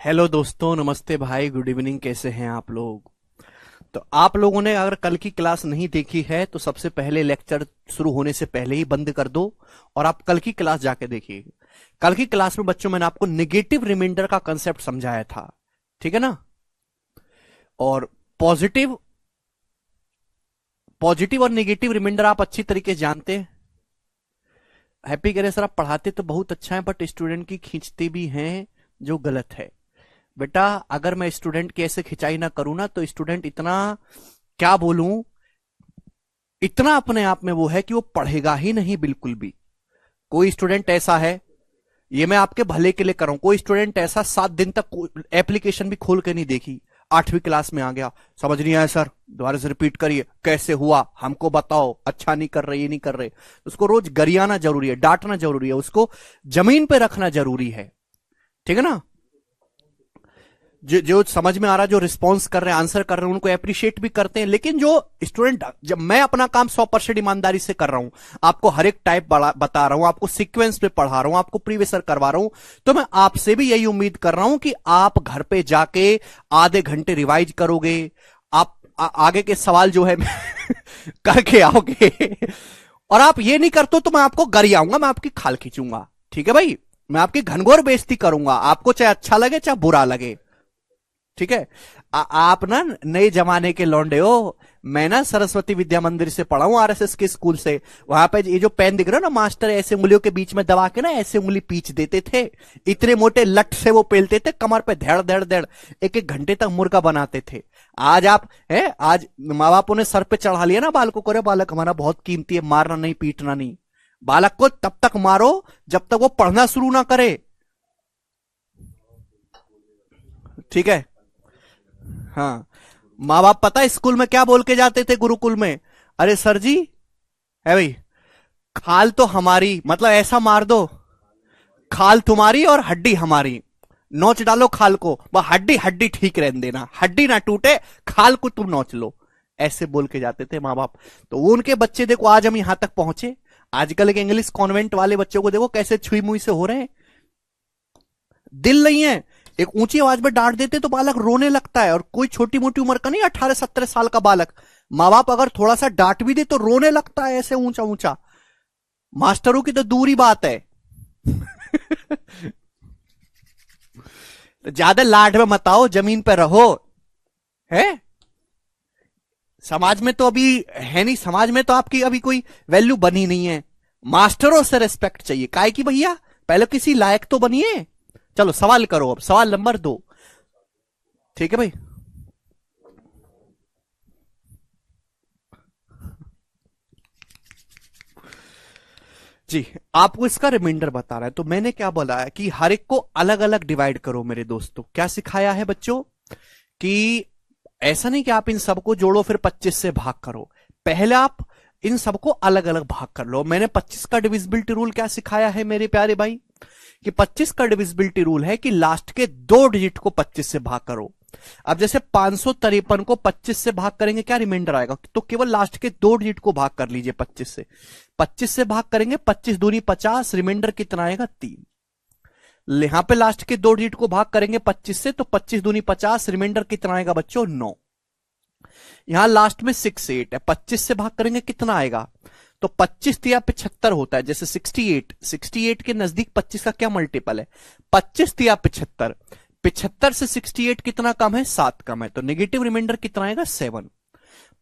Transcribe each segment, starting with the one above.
Hello दोस्तों, नमस्ते भाई, गुड इवनिंग। कैसे हैं आप लोग? तो आप लोगों ने अगर कल की क्लास नहीं देखी है तो सबसे पहले लेक्चर शुरू होने से पहले ही बंद कर दो और आप कल की क्लास जाके देखिए। कल की क्लास में बच्चों मैंने आपको निगेटिव रिमाइंडर का कंसेप्ट समझाया था, ठीक है ना? और पॉजिटिव पॉजिटिव और निगेटिव रिमाइंडर आप अच्छी तरीके से जानते हैं। हैप्पी कह रहे सर आप पढ़ाते तो बहुत अच्छा है बट स्टूडेंट की खींचते भी हैं, जो गलत है। बेटा अगर मैं स्टूडेंट की ऐसे खिंचाई ना करूं ना तो स्टूडेंट इतना, क्या बोलूं, इतना अपने आप में वो है कि वो पढ़ेगा ही नहीं बिल्कुल भी। कोई स्टूडेंट ऐसा है, ये मैं आपके भले के लिए कर रहा हूं, कोई स्टूडेंट ऐसा 7 दिन तक एप्लीकेशन भी खोल के नहीं देखी, 8वीं क्लास में आ गया, समझ नहीं आया सर दोबारा से रिपीट करिए, कैसे हुआ हमको बताओ, अच्छा नहीं कर रहे, ये नहीं कर रहे। उसको रोज गरियाना जरूरी है, डांटना जरूरी है, उसको जमीन पे रखना जरूरी है, ठीक है ना? जो समझ में आ रहा है, जो रिस्पॉन्स कर रहे हैं, आंसर कर रहे हैं, उनको अप्रिशिएट भी करते हैं। लेकिन जो स्टूडेंट, जब मैं अपना काम 100% ईमानदारी से कर रहा हूं, आपको हर एक टाइप बता रहा हूं, आपको सीक्वेंस पे पढ़ा रहा हूं, आपको प्रीवियसर करवा रहा हूं, तो मैं आपसे भी यही उम्मीद कर रहा हूं कि आप घर पे जाके आधे घंटे रिवाइज करोगे, आप आगे के सवाल जो है करके आओगे। और आप ये नहीं करते तो मैं आपको गरियाऊंगा, मैं आपकी खाल खींचूंगा, ठीक है भाई? मैं आपकी घनघोर बेइज्जती करूंगा, आपको चाहे अच्छा लगे चाहे बुरा लगे, ठीक है? आप ना नए जमाने के लौंडे हो। मैं ना सरस्वती विद्या मंदिर से पढ़ा हूं, आरएसएस के स्कूल से। वहां पे ये जो पेन दिख रहा है ना, मास्टर ऐसे उंगलियों के बीच में दबा के ना ऐसे उंगली पीच देते थे, इतने मोटे लट से वो पेलते थे, कमर पे धड़ धड़ धड़, एक एक घंटे तक मुर्गा बनाते थे। आज आप है, आज माँ बापों ने सर पे चढ़ा लिया ना बालकों को, रे बालक हमारा बहुत कीमती है, मारना नहीं पीटना नहीं। बालक को तब तक मारो जब तक वो पढ़ना शुरू ना करे, ठीक है? हाँ, माँ बाप पता है स्कूल में क्या बोल के जाते थे गुरुकुल में? अरे सर जी, है भाई, खाल तो हमारी, मतलब ऐसा मार दो, खाल तुम्हारी और हड्डी हमारी, नोच डालो खाल को, वह हड्डी हड्डी ठीक रहने देना, हड्डी ना टूटे, खाल को तुम नोच लो। ऐसे बोल के जाते थे माँ बाप। तो वो उनके बच्चे देखो आज हम यहां तक पहुंचे। आजकल के इंग्लिश कॉन्वेंट वाले बच्चों को देखो कैसे छुई मुई से हो रहे हैं, दिल नहीं है। एक ऊंची आवाज में डांट देते तो बालक रोने लगता है, और कोई छोटी मोटी उम्र का नहीं, 18-17 साल का बालक, माँ बाप अगर थोड़ा सा डांट भी दे तो रोने लगता है ऐसे ऊंचा ऊंचा। मास्टरों की तो दूरी बात है। तो ज्यादा लाड में मत आओ, जमीन पे रहो, है? समाज में तो अभी है नहीं, समाज में तो आपकी अभी कोई वैल्यू बनी नहीं है। मास्टरों से रिस्पेक्ट चाहिए, काहे की भैया, पहले किसी लायक तो बनिए। चलो सवाल करो, अब सवाल नंबर 2, ठीक है भाई? जी, आपको इसका रिमाइंडर बता रहा है। तो मैंने क्या बोला है कि हर एक को अलग अलग डिवाइड करो मेरे दोस्तों। क्या सिखाया है बच्चों कि ऐसा नहीं कि आप इन सबको जोड़ो फिर 25 से भाग करो, पहले आप इन सबको अलग अलग भाग कर लो। मैंने 25 का डिविजिबिलिटी रूल क्या सिखाया है मेरे प्यारे भाई, कि 25 का डिविजिबिलिटी रूल है कि लास्ट के 2 डिजिट को 25 से भाग करो। अब जैसे 553 को 25 से भाग करेंगे क्या रिमाइंडर आएगा? तो केवल लास्ट के 2 डिजिट को भाग कर लीजिए 25 से। 25 से भाग करेंगे, 25 दूनी 50, रिमाइंडर कितना आएगा? 3। यहां पे लास्ट के 2 डिजिट को भाग करेंगे 25 से, तो 25 दूनी 50, रिमाइंडर कितना आएगा बच्चों? 9। यहां लास्ट में 6 8 है, 25 से भाग करेंगे कितना आएगा? तो 25 तिया 75 होता है, जैसे 68, 68 के नजदीक 25 का क्या मल्टीपल है? 25 तिया 75, 75 से 68 कितना कम है? 7 कम है, तो नेगेटिव रिमाइंडर कितना आएगा? 7।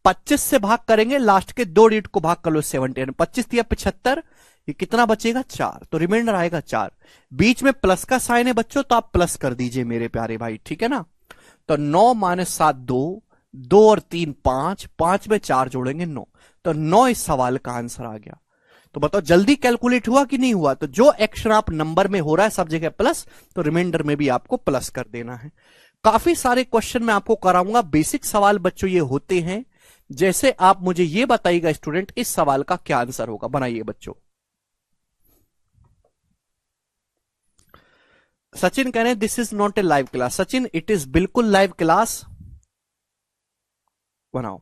25 से भाग करेंगे, लास्ट के 2 डिजिट को भाग कर लो 70, 25 तिया 75, ये कितना बचेगा? 4, तो रिमाइंडर आएगा 4। बीच में प्लस का साइन है बच्चों, तो आप प्लस कर दीजिए मेरे प्यारे भाई, ठीक है ना? तो 9 माइनस 7 2, 2 और 3 5, 5 में 4 जोड़ेंगे 9, तो 9 इस सवाल का आंसर आ गया। तो बताओ जल्दी कैलकुलेट हुआ कि नहीं हुआ? तो जो एक्शन आप नंबर में हो रहा है सब जगह प्लस, तो रिमाइंडर में भी आपको प्लस कर देना है। काफी सारे क्वेश्चन मैं आपको कराऊंगा, बेसिक सवाल बच्चों ये होते हैं। जैसे आप मुझे ये बताइएगा स्टूडेंट, इस सवाल का क्या आंसर होगा, बनाइए बच्चों। सचिन कह रहे हैं this is not a live class. Sachin it is बिल्कुल लाइव क्लास, बनाओ।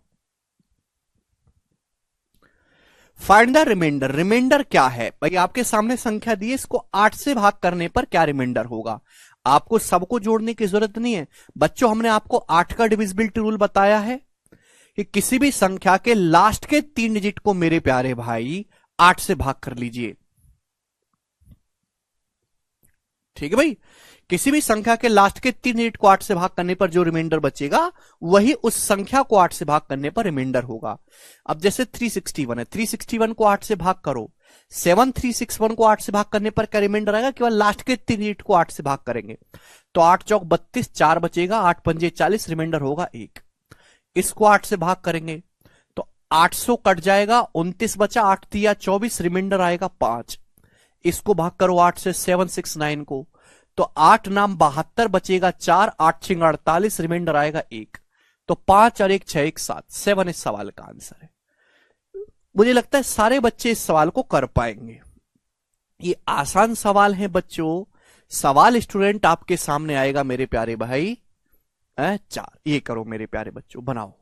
फाइंड द रिमाइंडर, रिमाइंडर क्या है भाई? आपके सामने संख्या दी है, इसको 8 से भाग करने पर क्या रिमाइंडर होगा? आपको सबको जोड़ने की जरूरत नहीं है बच्चों। हमने आपको 8 का डिविजिबिलिटी रूल बताया है कि किसी भी संख्या के लास्ट के 3 डिजिट को मेरे प्यारे भाई 8 से भाग कर लीजिए। ठीक है भाई, किसी भी संख्या के लास्ट के 3 डिजिट को 8 से भाग करने पर जो रिमाइंडर बचेगा वही उस संख्या को 8 से भाग करने पर रिमाइंडर होगा। अब जैसे 361 है, 361 को 8 से भाग करो, 7361 को 8 से भाग करने पर क्या रिमाइंडर आएगा? केवल लास्ट के 3 डिजिट को 8 से भाग करेंगे तो 8 चौक 32, 4 बचेगा, 8 पंजे 40, रिमाइंडर होगा 1। इसको 8 से भाग करेंगे तो 800 कट जाएगा, 29 बचा, 8 तिया 24, रिमाइंडर आएगा 5। इसको भाग करो 8 से 769 को तो 8 नाम 72 बचेगा 4, 8 छिंग 48, रिमाइंडर आएगा 1। तो 5 और 1 6 1 7, 7 इस सवाल का आंसर है। मुझे लगता है सारे बच्चे इस सवाल को कर पाएंगे। ये आसान सवाल है बच्चों। सवाल स्टूडेंट आपके सामने आएगा मेरे प्यारे भाई 4। ये करो मेरे प्यारे बच्चों, बनाओ।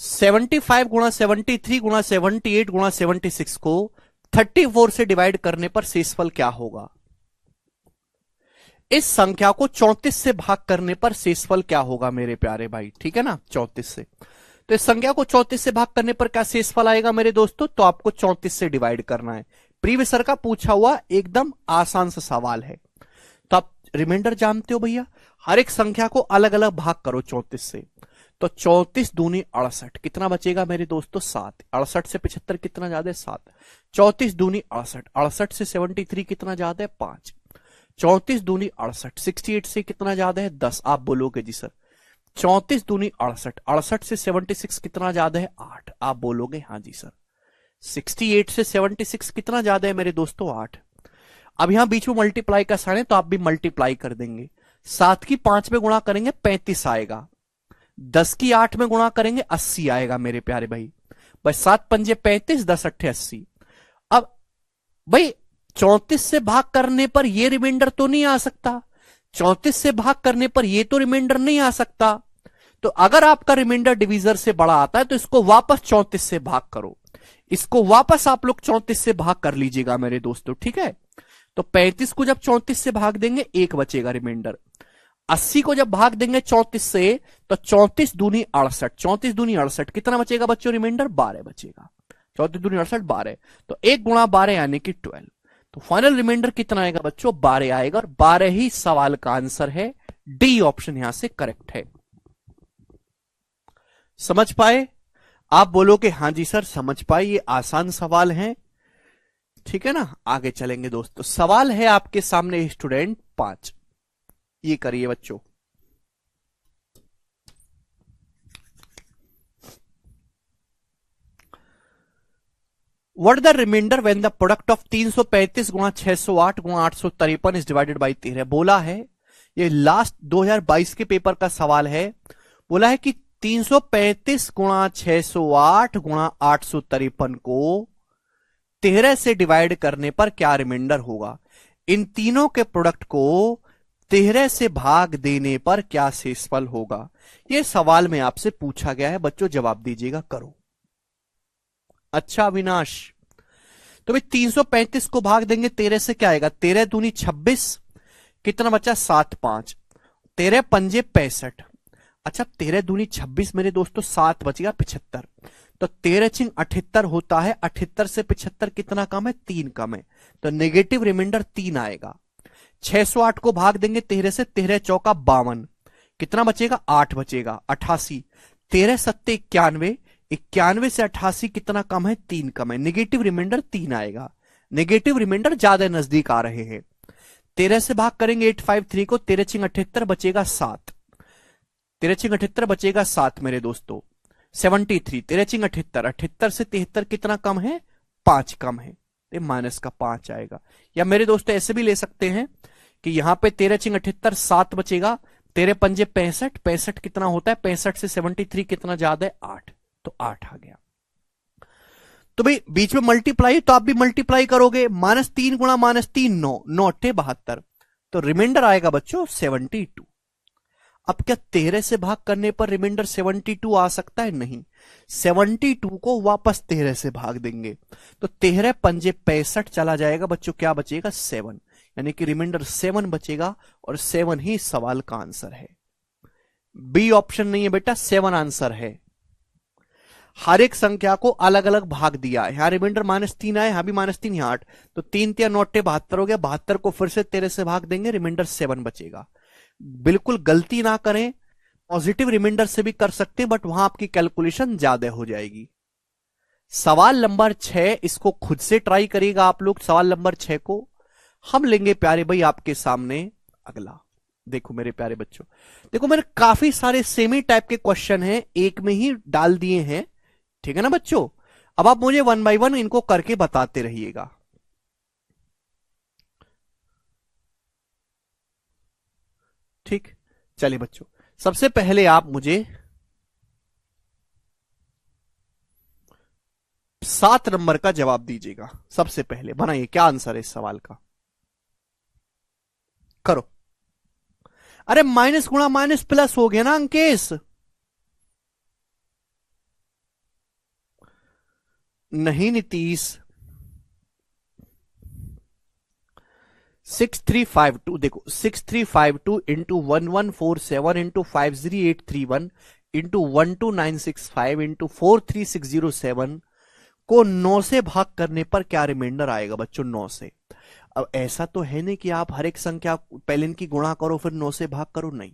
75 गुणा 73 गुणा 78 गुणा 76 को 34 से डिवाइड करने पर शेषफल क्या होगा? इस संख्या को 34 से भाग करने पर शेषफल क्या होगा मेरे प्यारे भाई? ठीक है ना, 34 से। तो इस संख्या को 34 से भाग करने पर क्या शेषफल आएगा मेरे दोस्तों? तो आपको 34 से डिवाइड करना है। प्रीवियस ईयर का पूछा हुआ एकदम आसान सा सवाल है। तो आप रिमाइंडर जानते हो भैया, हर एक संख्या को अलग अलग भाग करो 34 से। तो 34 दूनी 68, कितना बचेगा मेरे दोस्तों? 7। 68 से 75 कितना ज्यादा है? 7। 34 दूनी 68, 68 से 73 कितना ज्यादा है? 5। 34 दूनी 68, 68 से कितना ज्यादा है? 10। आप बोलोगे जी सर 34 दूनी 68, 68 से 76 कितना ज्यादा है? 8। आप बोलोगे हाँ जी सर 68 से 76 कितना ज्यादा है मेरे दोस्तों? 8। अब यहां बीच में मल्टीप्लाई का साइन है तो आप भी मल्टीप्लाई कर देंगे। 7 की 5 में गुणा करेंगे 35 आएगा, 10 की 8 में गुणा करेंगे 80 आएगा मेरे प्यारे भाई। बस 7 पंजे 35, 10 अट्ठे 80। अब भाई 34 से भाग करने पर यह रिमाइंडर तो नहीं आ सकता, 34 से भाग करने पर यह तो रिमाइंडर नहीं आ सकता। तो अगर आपका रिमाइंडर डिवीजर से बड़ा आता है तो इसको वापस 34 से भाग करो, इसको वापस आप लोग 34 से भाग कर लीजिएगा मेरे दोस्तों। ठीक है, तो 35 को जब 34 से भाग देंगे 1 बचेगा रिमाइंडर। 80 को जब भाग देंगे 34 से तो 34 दूनी 68, 34 दूनी 68 कितना बचेगा बच्चों? रिमाइंडर 12 बचेगा। 34 दूनी 68 12, तो 1 गुणा 12 यानी कि 12। तो फाइनल रिमाइंडर कितना आएगा बच्चों? 12 आएगा और 12 ही सवाल का आंसर है। डी ऑप्शन यहां से करेक्ट है। समझ पाए? आप बोलोगे हाँ जी सर समझ पाए, ये आसान सवाल है। ठीक है ना, आगे चलेंगे दोस्तों। सवाल है आपके सामने स्टूडेंट 5, ये करिए बच्चों। What the reminder when the product of 335 गुणा 608 गुणा 853 इज डिवाइडेड बाई 13। बोला है, ये लास्ट 2022 के पेपर का सवाल है। बोला है कि 335 गुणा 608 गुणा 853 को 13 से डिवाइड करने पर क्या रिमाइंडर होगा? इन तीनों के प्रोडक्ट को 13 से भाग देने पर क्या शेषफल होगा? यह सवाल में आपसे पूछा गया है बच्चों, जवाब दीजिएगा। करो। अच्छा अविनाश, तो भाई 335 को भाग देंगे 13 से, क्या आएगा? 13 दूनी 26, कितना बचा? 7 5, 13 पंजे 65। अच्छा 13 दूनी 26 मेरे दोस्तों, 7 बचेगा 75। तो 13 छिंग 78 होता है, 78 से 75 कितना कम है? 3 कम है, तो नेगेटिव रिमाइंडर 3 आएगा। 608 को भाग देंगे 13 से, 13 चौका 52, कितना बचेगा? 8 बचेगा। 88, 13 सत्ते 91, 91 से 88 कितना कम है? 3 कम है, नेगेटिव रिमाइंडर 3 आएगा। नेगेटिव रिमाइंडर ज्यादा नजदीक आ रहे हैं। 13 से भाग करेंगे 853 को, 13 छिंग 78 बचेगा 7, 13 छिंग 78 बचेगा 7 मेरे दोस्तों। 73, 13 छिंग 78, 78 से 73 कितना कम है? 5 कम है, माइनस का 5 आएगा। या मेरे दोस्तों ऐसे भी ले सकते हैं कि यहां पे 13 छिंग 78 7 बचेगा, 13 पंजे 65, 65 कितना होता है? 65 से 73 कितना ज्यादा है? 8, तो 8 आ गया। तो भाई बीच में मल्टीप्लाई, तो आप भी मल्टीप्लाई करोगे। -3 गुणा -3 9, 9 अट्ठे 72, तो रिमाइंडर आएगा बच्चों 72। अब क्या 13 से भाग करने पर रिमाइंडर 72 आ सकता है? नहीं, 72 को वापस 13 से भाग देंगे तो 13 पंजे 65 चला जाएगा बच्चों, क्या बचेगा? 7, यानी कि रिमाइंडर 7 बचेगा और 7 ही सवाल का आंसर है। बी ऑप्शन नहीं है बेटा, 7 आंसर है। हर एक संख्या को अलग अलग भाग दिया है। यहां रिमाइंडर -3 आए, यहां भी -3, यहां 8, तो 3 3 9 72 हो गया। 72 को फिर से 13 से भाग देंगे, रिमाइंडर 7 बचेगा। बिल्कुल गलती ना करें, पॉजिटिव रिमाइंडर से भी कर सकते हैं, बट वहां आपकी कैलकुलेशन ज्यादा हो जाएगी। सवाल नंबर 6, इसको खुद से ट्राई करिएगा आप लोग। सवाल नंबर 6 को हम लेंगे प्यारे भाई आपके सामने। अगला देखो मेरे प्यारे बच्चों, देखो मैंने काफी सारे सेमी टाइप के क्वेश्चन हैं, एक में ही डाल दिए हैं, ठीक है ना बच्चों। अब आप मुझे 1 बाय 1 इनको करके बताते रहिएगा। ठीक, चलिए बच्चों, सबसे पहले आप मुझे 7 नंबर का जवाब दीजिएगा। सबसे पहले बनाइए, क्या आंसर है इस सवाल का, करो। अरे माइनस गुणा माइनस प्लस हो गया ना अंकेश? नहीं नीतीश, 6352, देखो 6352 इंटू 1147 इंटू 50831 इंटू 12965 इंटू 43607 को 9 से भाग करने पर क्या रिमाइंडर आएगा बच्चों? 9 से। अब ऐसा तो है नहीं कि आप हर एक संख्या पहले इनकी गुणा करो फिर 9 से भाग करो, नहीं,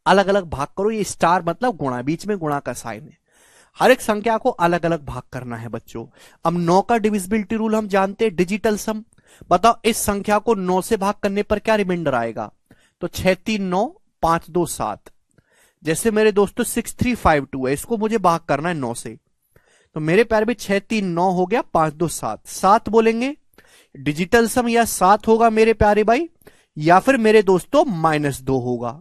अलग अलग भाग करो। ये स्टार मतलब गुणा, बीच में गुणा का साइन है। हर एक संख्या को अलग अलग भाग करना है बच्चों। अब 9 का डिविजिबिलिटी रूल हम जानते हैं, डिजिटल सम। बताओ इस संख्या को 9 से भाग करने पर क्या रिमाइंडर आएगा? तो 6 3 9, 5 2 7। जैसे मेरे दोस्तों 6352 है, इसको मुझे भाग करना है 9 से, तो मेरे पैर में 6 3 9 हो गया, 5 2 7, 7 बोलेंगे। डिजिटल सम या 7 होगा मेरे प्यारे भाई, या फिर मेरे दोस्तों -2 होगा।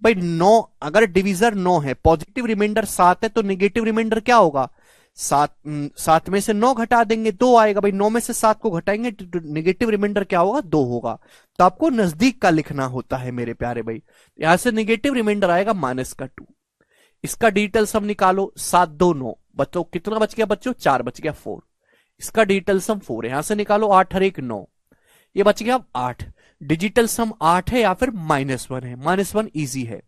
भाई 9, अगर डिवीजर 9 है, पॉजिटिव रिमाइंडर 7 है, तो नेगेटिव रिमाइंडर क्या होगा? 7 में से 9 घटा देंगे, 2 आएगा। भाई 9 में से 7 को घटाएंगे तो नेगेटिव रिमाइंडर क्या होगा? 2 होगा। तो आपको नजदीक का लिखना होता है मेरे प्यारे भाई। यहां से नेगेटिव रिमाइंडर आएगा -2। इसका डिजिटल सम निकालो, 7 2 9, बच्चों कितना बच गया बच्चों? 4 बच गया, 4। इसका डिजिटल सम 4 है, यहां से निकालो 8 और 1 9, ये बच गया 8। डिजिटल सम 8 है या फिर -1 है? -1 इजी है।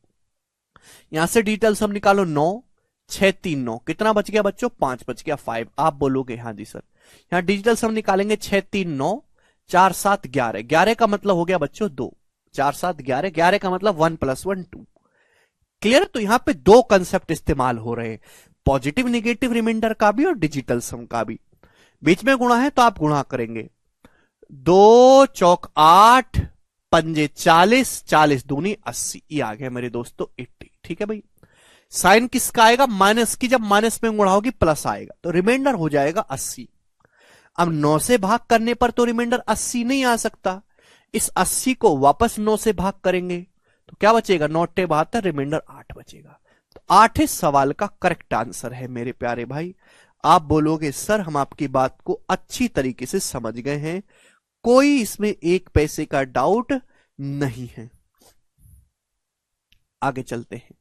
यहां से डिजिटल सम निकालो 9, 6 3 9, कितना बच गया बच्चों? 5 बच गया, 5। आप बोलोगे हाँ जी सर। यहां डिजिटल सम निकालेंगे 6 3 9, 4 7 11, 11 का मतलब हो गया बच्चों 2, 4 7 11, 11 का मतलब 1 + 1 2। क्लियर? तो यहां पे दो कंसेप्ट इस्तेमाल हो रहे हैं, पॉजिटिव निगेटिव रिमाइंडर का भी और डिजिटल सम का भी। बीच में गुणा है तो आप गुणा करेंगे, 2 चौक 8, पंजे 40, 40 दूनी 80, ये आ गया मेरे दोस्तों 80। ठीक है भाई, साइन किसका आएगा? माइनस की, जब माइनस में गुणा होगी प्लस आएगा, तो रिमाइंडर हो जाएगा 80। अब 9 से भाग करने पर तो रिमाइंडर 80 नहीं आ सकता, इस 80 को वापस 9 से भाग करेंगे तो क्या बचेगा? 9 × 72, रिमाइंडर 8 बचेगा। तो 8 इस सवाल का करेक्ट आंसर है मेरे प्यारे भाई। आप बोलोगे सर हम आपकी बात को अच्छी तरीके से समझ गए हैं, कोई इसमें एक पैसे का डाउट नहीं है। आगे चलते हैं।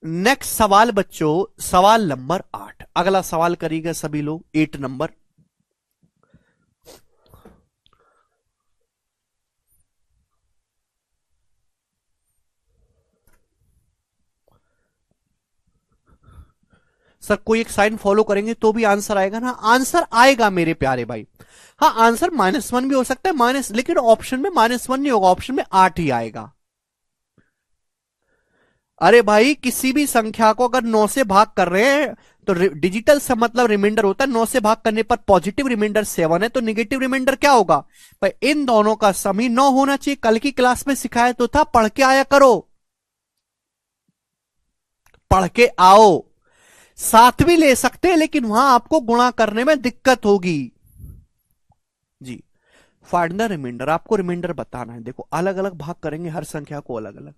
नेक्स्ट सवाल बच्चों, सवाल नंबर 8। अगला सवाल करिएगा सभी लोग, 8 नंबर। सर कोई एक साइन फॉलो करेंगे तो भी आंसर आएगा ना? आंसर आएगा मेरे प्यारे भाई। हाँ आंसर -1 भी हो सकता है, माइनस, लेकिन ऑप्शन में -1 नहीं होगा, ऑप्शन में 8 ही आएगा। अरे भाई किसी भी संख्या को अगर 9 से भाग कर रहे हैं तो डिजिटल सम मतलब रिमाइंडर होता है, 9 से भाग करने पर पॉजिटिव रिमाइंडर 7 है तो निगेटिव रिमाइंडर क्या होगा? भाई इन दोनों का सम ही 9 होना चाहिए। कल की क्लास में सिखाया तो था, पढ़ के आया करो, पढ़ के आओ। साथ भी ले सकते हैं लेकिन वहां आपको गुणा करने में दिक्कत होगी जी। फाइंड द रिमाइंडर, आपको रिमाइंडर बताना है। देखो अलग अलग भाग करेंगे हर संख्या को अलग अलग।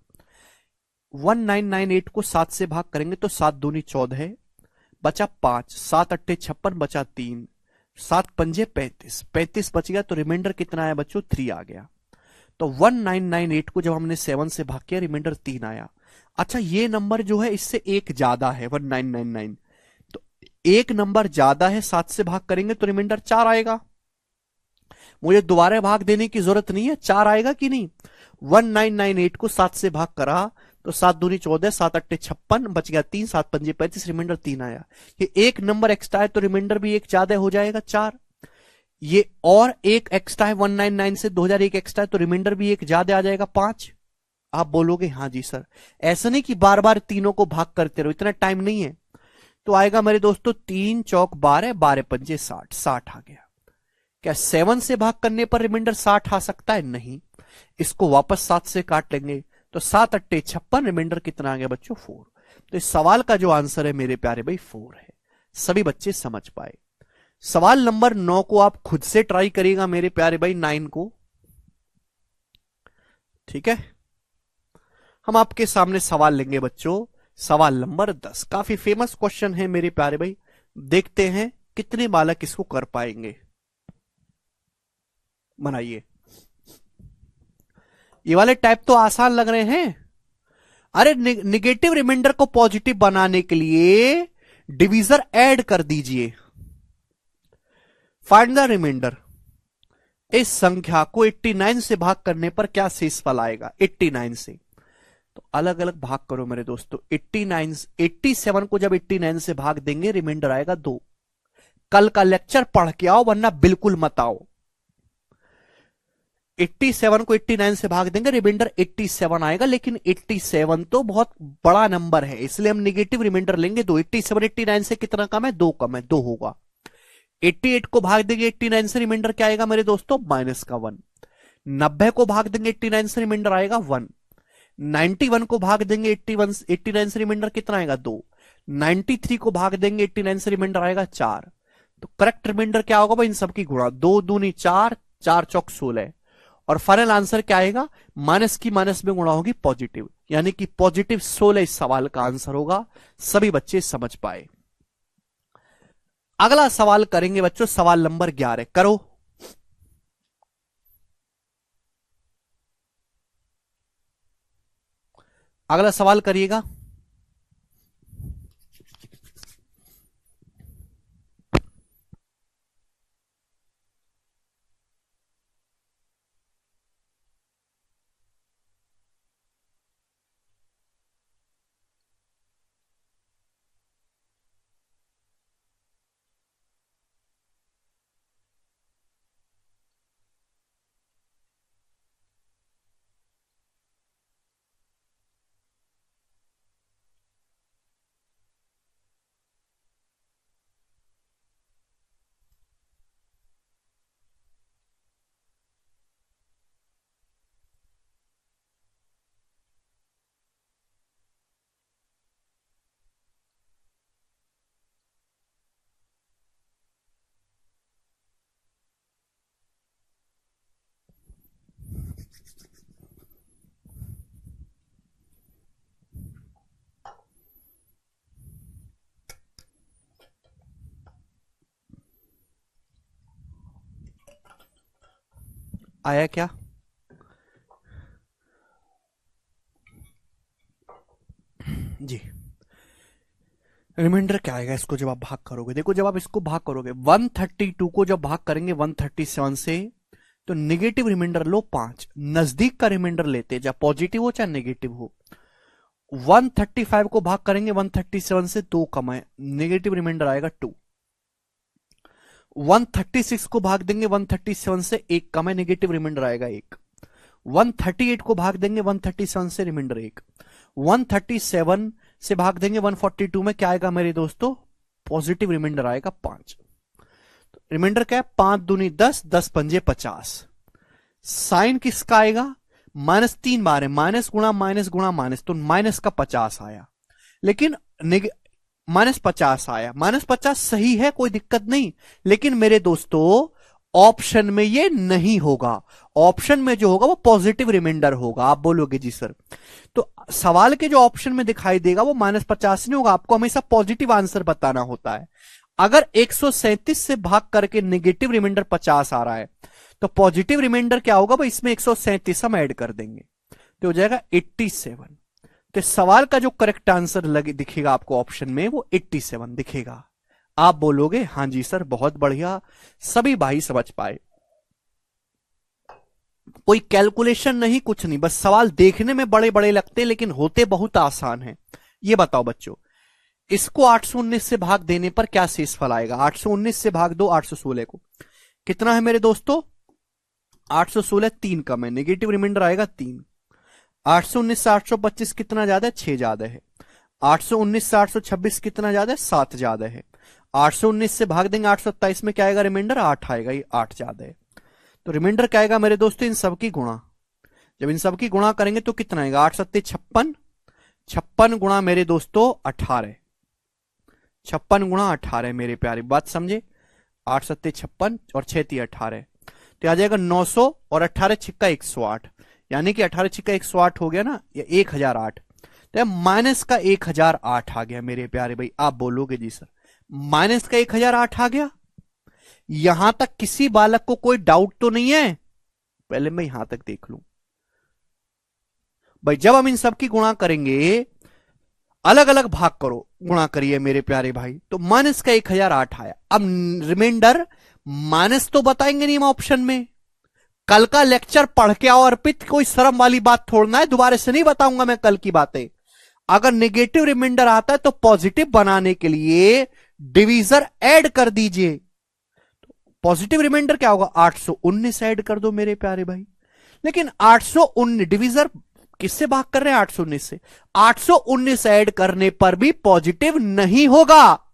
1998 को 7 से भाग करेंगे तो 7 दूनी 14, बचा 5, 7 8 56, बचा 3, 7 पंजे 35, 35 बच गया, तो रिमाइंडर कितना आया बच्चों? 3 आ गया। तो 1998 को जब हमने 7 से भाग किया रिमाइंडर 3 आया। अच्छा, ये नंबर जो है इससे एक ज्यादा है 1999, तो एक नंबर ज्यादा है, 7 से भाग करेंगे तो रिमाइंडर 4 आएगा। मुझे दोबारा भाग देने की जरूरत नहीं है, 4 आएगा कि नहीं। 1998 को 7 से भाग करा तो 7 दूनी 14, 7 अट्टे 56, बच गया 3, 7 पंजे 35, रिमाइंडर 3 आया। ये एक नंबर एक्स्ट्रा है तो रिमाइंडर भी एक ज्यादा हो जाएगा 4। ये और एक एक्स्ट्रा है 199 से 2001 एक्स्ट्रा है तो रिमाइंडर भी एक ज्यादा आ जाएगा 5। आप बोलोगे हाँ जी सर, ऐसा नहीं कि बार बार तीनों को भाग करते रहो, इतना टाइम नहीं है। तो आएगा मेरे दोस्तों 3 चौक 12, 12 पंजे 60, 60 आ गया। क्या 7 से भाग करने पर रिमाइंडर 60 आ सकता है? नहीं। इसको वापस 7 से काट लेंगे तो 7 अट्टे 56, रिमाइंडर कितना आ गया बच्चों? 4। तो इस सवाल का जो आंसर है मेरे प्यारे भाई 4 है। सभी बच्चे समझ पाए। सवाल नंबर 9 को आप खुद से ट्राई करिएगा मेरे प्यारे भाई 9 को, ठीक है। हम आपके सामने सवाल लेंगे बच्चों, सवाल नंबर 10 काफी फेमस क्वेश्चन है मेरे प्यारे भाई। देखते हैं कितने बालक इसको कर पाएंगे। बनाइए। ये वाले टाइप तो आसान लग रहे हैं। अरे निगेटिव रिमाइंडर को पॉजिटिव बनाने के लिए डिवीजर ऐड कर दीजिए। Find the reminder. इस संख्या को 89 से भाग करने पर क्या शेषफल आएगा? 89 से तो अलग अलग भाग करो मेरे दोस्तों। 89, 87 को जब 89 से भाग देंगे रिमाइंडर आएगा 2। कल का लेक्चर पढ़ के आओ वरना बिल्कुल मत आओ। 87 को 89 से भाग देंगे रिमाइंडर 87 आएगा, लेकिन 87 तो बहुत बड़ा नंबर है इसलिए हम निगेटिव रिमाइंडर लेंगे 2। 87 89 से कितना कम है? 2 कम है, 2 होगा। 88 को भाग देंगे 89 से रिमाइंडर क्या आएगा मेरे दोस्तों? माइनस का 1। 90 को भाग देंगे 89 से रिमाइंडर आएगा 1। 91 को भाग देंगे 89 से रिमाइंडर कितना आएगा? 2। 93 को भाग देंगे 89 से रिमाइंडर आएगा 4। तो करेक्ट रिमाइंडर क्या होगा भाई? इन सबकी गुणा, 2 दूनी 4, 4 चौक 16, और फाइनल आंसर क्या आएगा? माइनस की माइनस में गुणा होगी पॉजिटिव, यानी कि पॉजिटिव 16 इस सवाल का आंसर होगा। सभी बच्चे समझ पाए। अगला सवाल करेंगे बच्चों, सवाल नंबर 11 करो। अगला सवाल करिएगा। आया क्या? जी, रिमाइंडर क्या आएगा इसको जब आप भाग करोगे? देखो जब आप इसको भाग करोगे 132 को जब भाग करेंगे 137 से तो निगेटिव रिमाइंडर लो 5। नजदीक का रिमाइंडर लेते, चाहे पॉजिटिव हो चाहे नेगेटिव हो। 135 को भाग करेंगे 137 से, 2 कम है, नेगेटिव रिमाइंडर आएगा 2। 136 को भाग देंगे 137 से, 1 कम है, नेगेटिव रिमाइंडर आएगा 1। 138 को भाग देंगे 137 से, रिमाइंडर 1। 137 से भाग देंगे 142 में, क्या आएगा मेरे दोस्तों? पॉजिटिव रिमाइंडर आएगा 5। तो रिमाइंडर क्या है? 5 दूनी 10, 10 पंजे 50। साइन किसका आएगा? माइनस 3 बार है, माइनस गुणा माइनस, तो माइनस का 50 आया। लेकिन माइनस 50 आया, माइनस 50 सही है, कोई दिक्कत नहीं। लेकिन मेरे दोस्तों ऑप्शन में ये नहीं होगा। ऑप्शन में जो होगा वो पॉजिटिव रिमाइंडर होगा। आप बोलोगे जी सर, तो सवाल के जो ऑप्शन में दिखाई देगा वो -50 नहीं होगा। आपको हमेशा पॉजिटिव आंसर बताना होता है। अगर 137 से भाग करके नेगेटिव रिमाइंडर 50 आ रहा है तो पॉजिटिव रिमाइंडर क्या होगा भाई? इसमें 137 हम ऐड कर देंगे तो हो जाएगा 87। तो इस सवाल का जो करेक्ट आंसर लगे दिखेगा आपको ऑप्शन में, वो 87 दिखेगा। आप बोलोगे हाँ जी सर बहुत बढ़िया, सभी भाई समझ पाए। कोई कैलकुलेशन नहीं, कुछ नहीं, बस सवाल देखने में बड़े बड़े लगते लेकिन होते बहुत आसान है। ये बताओ बच्चों, इसको 819 से भाग देने पर क्या शेषफल आएगा? 819 से भाग दो 816 को, कितना है मेरे दोस्तों? 816, 3 कम है, नेगेटिव रिमाइंडर आएगा 3। 819 से 825 कितना ज्यादा है? 6 ज्यादा है। 819 से 826 कितना ज्यादा है? 7 ज्यादा है। 819 से भाग देंगे 827 में क्या आएगा रिमाइंडर? 8 आएगा, ये 8 ज्यादा है। तो रिमाइंडर क्या आएगा मेरे दोस्तों? इन सब की गुणा, जब इन सब की गुणा करेंगे तो कितना आएगा? 8 सत्ते 56, 56 गुणा मेरे दोस्तों 18, 56 गुणा 18 मेरे प्यारे, बात समझे? 8 सत्ते 56 और 6 ती 18, तो आ जाएगा 900 और 18 छिक्का 108, यानी कि 18 छिक्का 108 हो गया ना, या 1008, तो माइनस का 1008 आ गया मेरे प्यारे भाई। आप बोलोगे जी सर माइनस का 1008 आ गया? यहां तक किसी बालक को कोई डाउट तो नहीं है? पहले मैं यहां तक देख लूं भाई। जब हम इन सब की गुणा करेंगे, अलग अलग भाग करो, गुणा करिए मेरे प्यारे भाई, तो माइनस का 1008 आया। अब रिमाइंडर माइनस तो बताएंगे नहीं हम ऑप्शन में। कल का लेक्चर पढ़ के आओ अर्पित, कोई शर्म वाली बात थोड़ना है, दोबारा से नहीं बताऊंगा मैं कल की बातें। अगर नेगेटिव रिमाइंडर आता है तो पॉजिटिव बनाने के लिए डिवीजर ऐड कर दीजिए। पॉजिटिव रिमाइंडर क्या होगा? 819 ऐड कर दो मेरे प्यारे भाई। लेकिन 819 डिवीजर किससे भाग कर रहे हैं? 819 से। 819 ऐड करने पर भी पॉजिटिव नहीं होगा,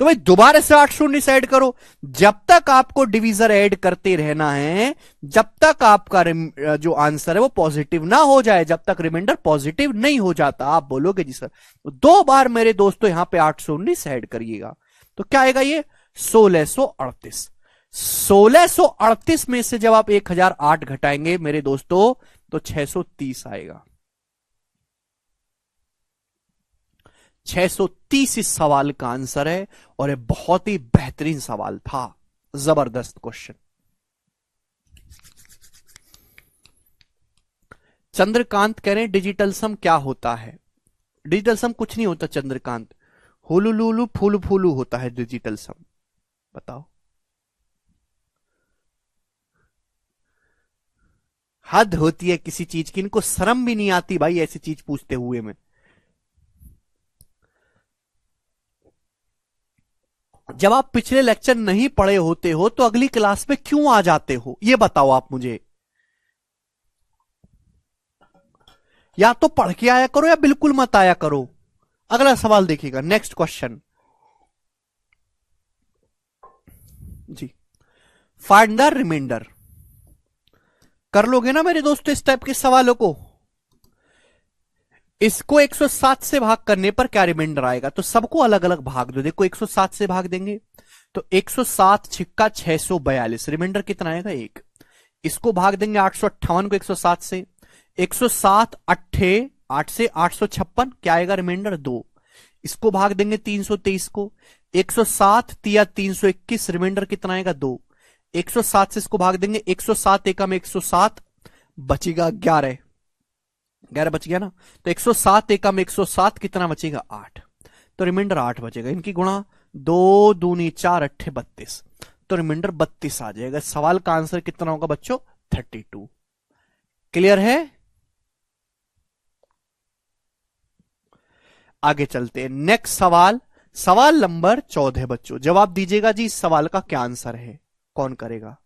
तो भाई दोबारा से 819 ऐड करो। जब तक आपको डिवीजर ऐड करते रहना है, जब तक आपका जो आंसर है वो पॉजिटिव ना हो जाए, जब तक रिमाइंडर पॉजिटिव नहीं हो जाता। आप बोलोगे जी सर, तो 2 बार मेरे दोस्तों यहां पे 819 ऐड करिएगा, तो क्या आएगा? ये 1638। 1638 में से जब आप 1008 घटाएंगे मेरे दोस्तों तो 630 आएगा। 630 इस सवाल का आंसर है, और ये बहुत ही बेहतरीन सवाल था, जबरदस्त क्वेश्चन। चंद्रकांत कह रहे हैं डिजिटल सम क्या होता है? डिजिटल सम कुछ नहीं होता चंद्रकांत, हुलू लुलू फूलू फूलू होता है डिजिटल सम। बताओ, हद होती है किसी चीज की, इनको शर्म भी नहीं आती भाई ऐसी चीज पूछते हुए में। जब आप पिछले लेक्चर नहीं पढ़े होते हो तो अगली क्लास में क्यों आ जाते हो, ये बताओ आप मुझे। या तो पढ़ के आया करो या बिल्कुल मत आया करो। अगला सवाल देखिएगा, नेक्स्ट क्वेश्चन जी। फाइंड द रिमाइंडर कर लोगे ना मेरे दोस्तों इस टाइप के सवालों को। इसको 107 से भाग करने पर क्या रिमाइंडर आएगा? तो सबको अलग अलग भाग दो। देखो 107 से भाग देंगे तो 107 छिक्का 642, रिमाइंडर कितना आएगा? 1। इसको भाग देंगे 858 को 107 से, 107 अट्ठे 8 से 856, क्या आएगा रिमाइंडर? 2। इसको भाग देंगे 323 को, 107 तिया 321, रिमाइंडर कितना आएगा? 2। 107 से इसको भाग देंगे, 107 एकम 107, बचेगा 11, 11 बच गया ना। तो 107 एकम 107 कितना बचेगा? 8, तो रिमाइंडर 8 बचेगा। इनकी गुणा 2 दूनी 4 अट्ठे 32, तो रिमाइंडर 32 आ जाएगा। सवाल का आंसर कितना होगा बच्चों? 32। क्लियर है? आगे चलते हैं, नेक्स्ट सवाल, सवाल नंबर 14 बच्चों। जवाब दीजिएगा जी, इस सवाल का क्या आंसर है, कौन करेगा?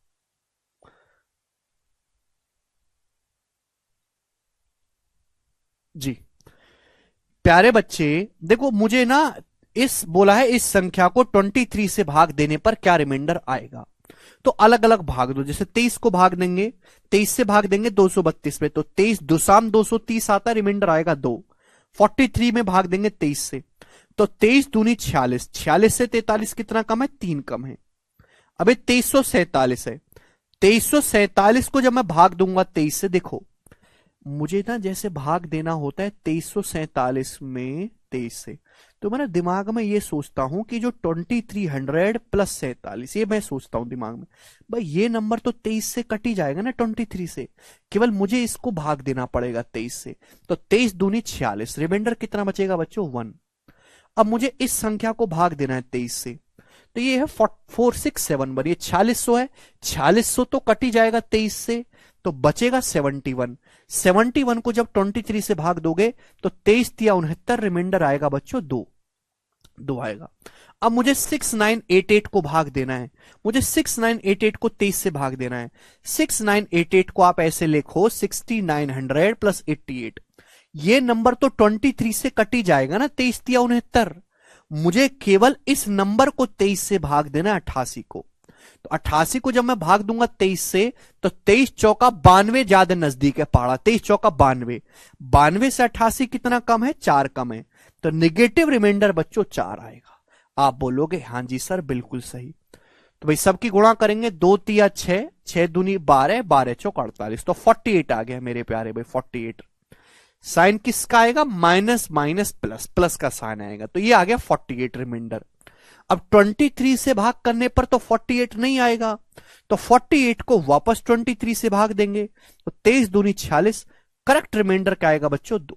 जी प्यारे बच्चे देखो, मुझे ना इस बोला है इस संख्या को 23 से भाग देने पर क्या रिमाइंडर आएगा। तो अलग अलग भाग दो, जैसे 23 को भाग देंगे, 23 से भाग देंगे 232 में, तो 23 दुसाम 230 आता, रिमाइंडर आएगा 2। 43 में भाग देंगे 23 से, तो 23 दूनी 46, 46 से 43 कितना कम है? 3 कम है। अबे 2347 है, 2347 को जब मैं भाग दूंगा 23 से, देखो मुझे ना जैसे भाग देना होता है 2347 में 23 से, तो मैं दिमाग में ये सोचता हूं कि जो 2300 प्लस 47, ये मैं सोचता हूं दिमाग में, भाई ये नंबर तो 23 से कट ही जाएगा ना 23 से, केवल मुझे इसको भाग देना पड़ेगा 23 से। तो 23 दूनी 46, रिमाइंडर कितना बचेगा बच्चों 1। अब मुझे इस संख्या को भाग देना है 23 से, तो ये है 4671, ये 4600 है, 4600 तो कट ही जाएगा 23 से, तो बचेगा 71। 71 को जब 23 से भाग दोगे तो 23 तिया 69, रिमाइंडर आएगा बच्चों 2 आएगा। अब मुझे 6988 को भाग देना है, मुझे 6988 को 23 से भाग देना है। 6988 को आप ऐसे लिखो 6900 प्लस 88, ये नंबर तो 23 से कट ही जाएगा ना, 23 तिया 69, मुझे केवल इस नंबर को 23 से भाग देना है 88 को। तो 88 को जब मैं भाग दूंगा 23 से, तो 23 चौका 92 ज्यादा नजदीक है पहाड़ा, 23 चौका 92, 92 से 88 कितना कम है, 4 कम है, तो निगेटिव रिमाइंडर बच्चों 4 आएगा। आप बोलोगे हाँ जी सर बिल्कुल सही। तो भाई सबकी गुणा करेंगे, 2 तिया 6, 6 दूनी 12, 12 चौक 48, तो 48 आ गया मेरे प्यारे भाई 48। साइन किसका आएगा, माइनस माइनस प्लस, प्लस का साइन आएगा, तो ये आ गया 48 रिमाइंडर। अब 23 से भाग करने पर तो 48 नहीं आएगा, तो 48 को वापस 23 से भाग देंगे, तो 23 दूनी 46, करेक्ट रिमाइंडर क्या आएगा बच्चों 2।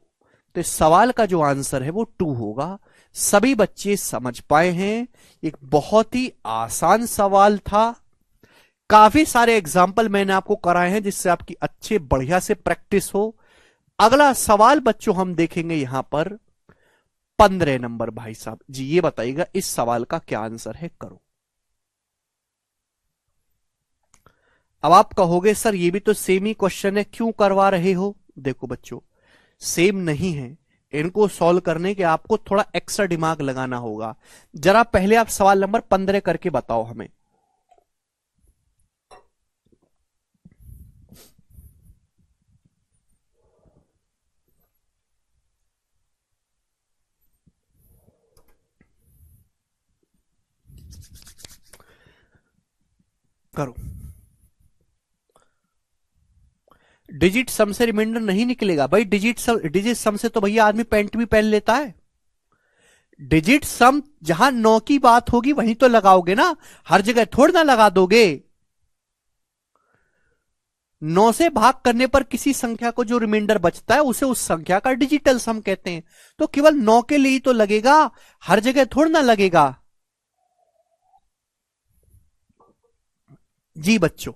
तो इस सवाल का जो आंसर है वो 2 होगा। सभी बच्चे समझ पाए हैं, एक बहुत ही आसान सवाल था। काफी सारे एग्जाम्पल मैंने आपको कराए हैं जिससे आपकी अच्छे बढ़िया से प्रैक्टिस हो। अगला सवाल बच्चों हम देखेंगे यहां पर 15 नंबर। भाई साहब जी ये बताइएगा इस सवाल का क्या आंसर है, करो। अब आप कहोगे सर ये भी तो सेम ही क्वेश्चन है, क्यों करवा रहे हो? देखो बच्चों सेम नहीं है, इनको सॉल्व करने के आपको थोड़ा एक्स्ट्रा दिमाग लगाना होगा। जरा पहले आप सवाल नंबर 15 करके बताओ हमें। करो। डिजिट सम से रिमाइंडर नहीं निकलेगा भाई, डिजिट सम से तो भैया आदमी पेंट भी पहन लेता है। डिजिट सम जहां 9 की बात होगी वहीं तो लगाओगे ना, हर जगह थोड़ी ना लगा दोगे। 9 से भाग करने पर किसी संख्या को जो रिमाइंडर बचता है उसे उस संख्या का डिजिटल सम कहते हैं, तो केवल 9 के लिए ही तो लगेगा, हर जगह थोड़ी ना लगेगा। जी बच्चों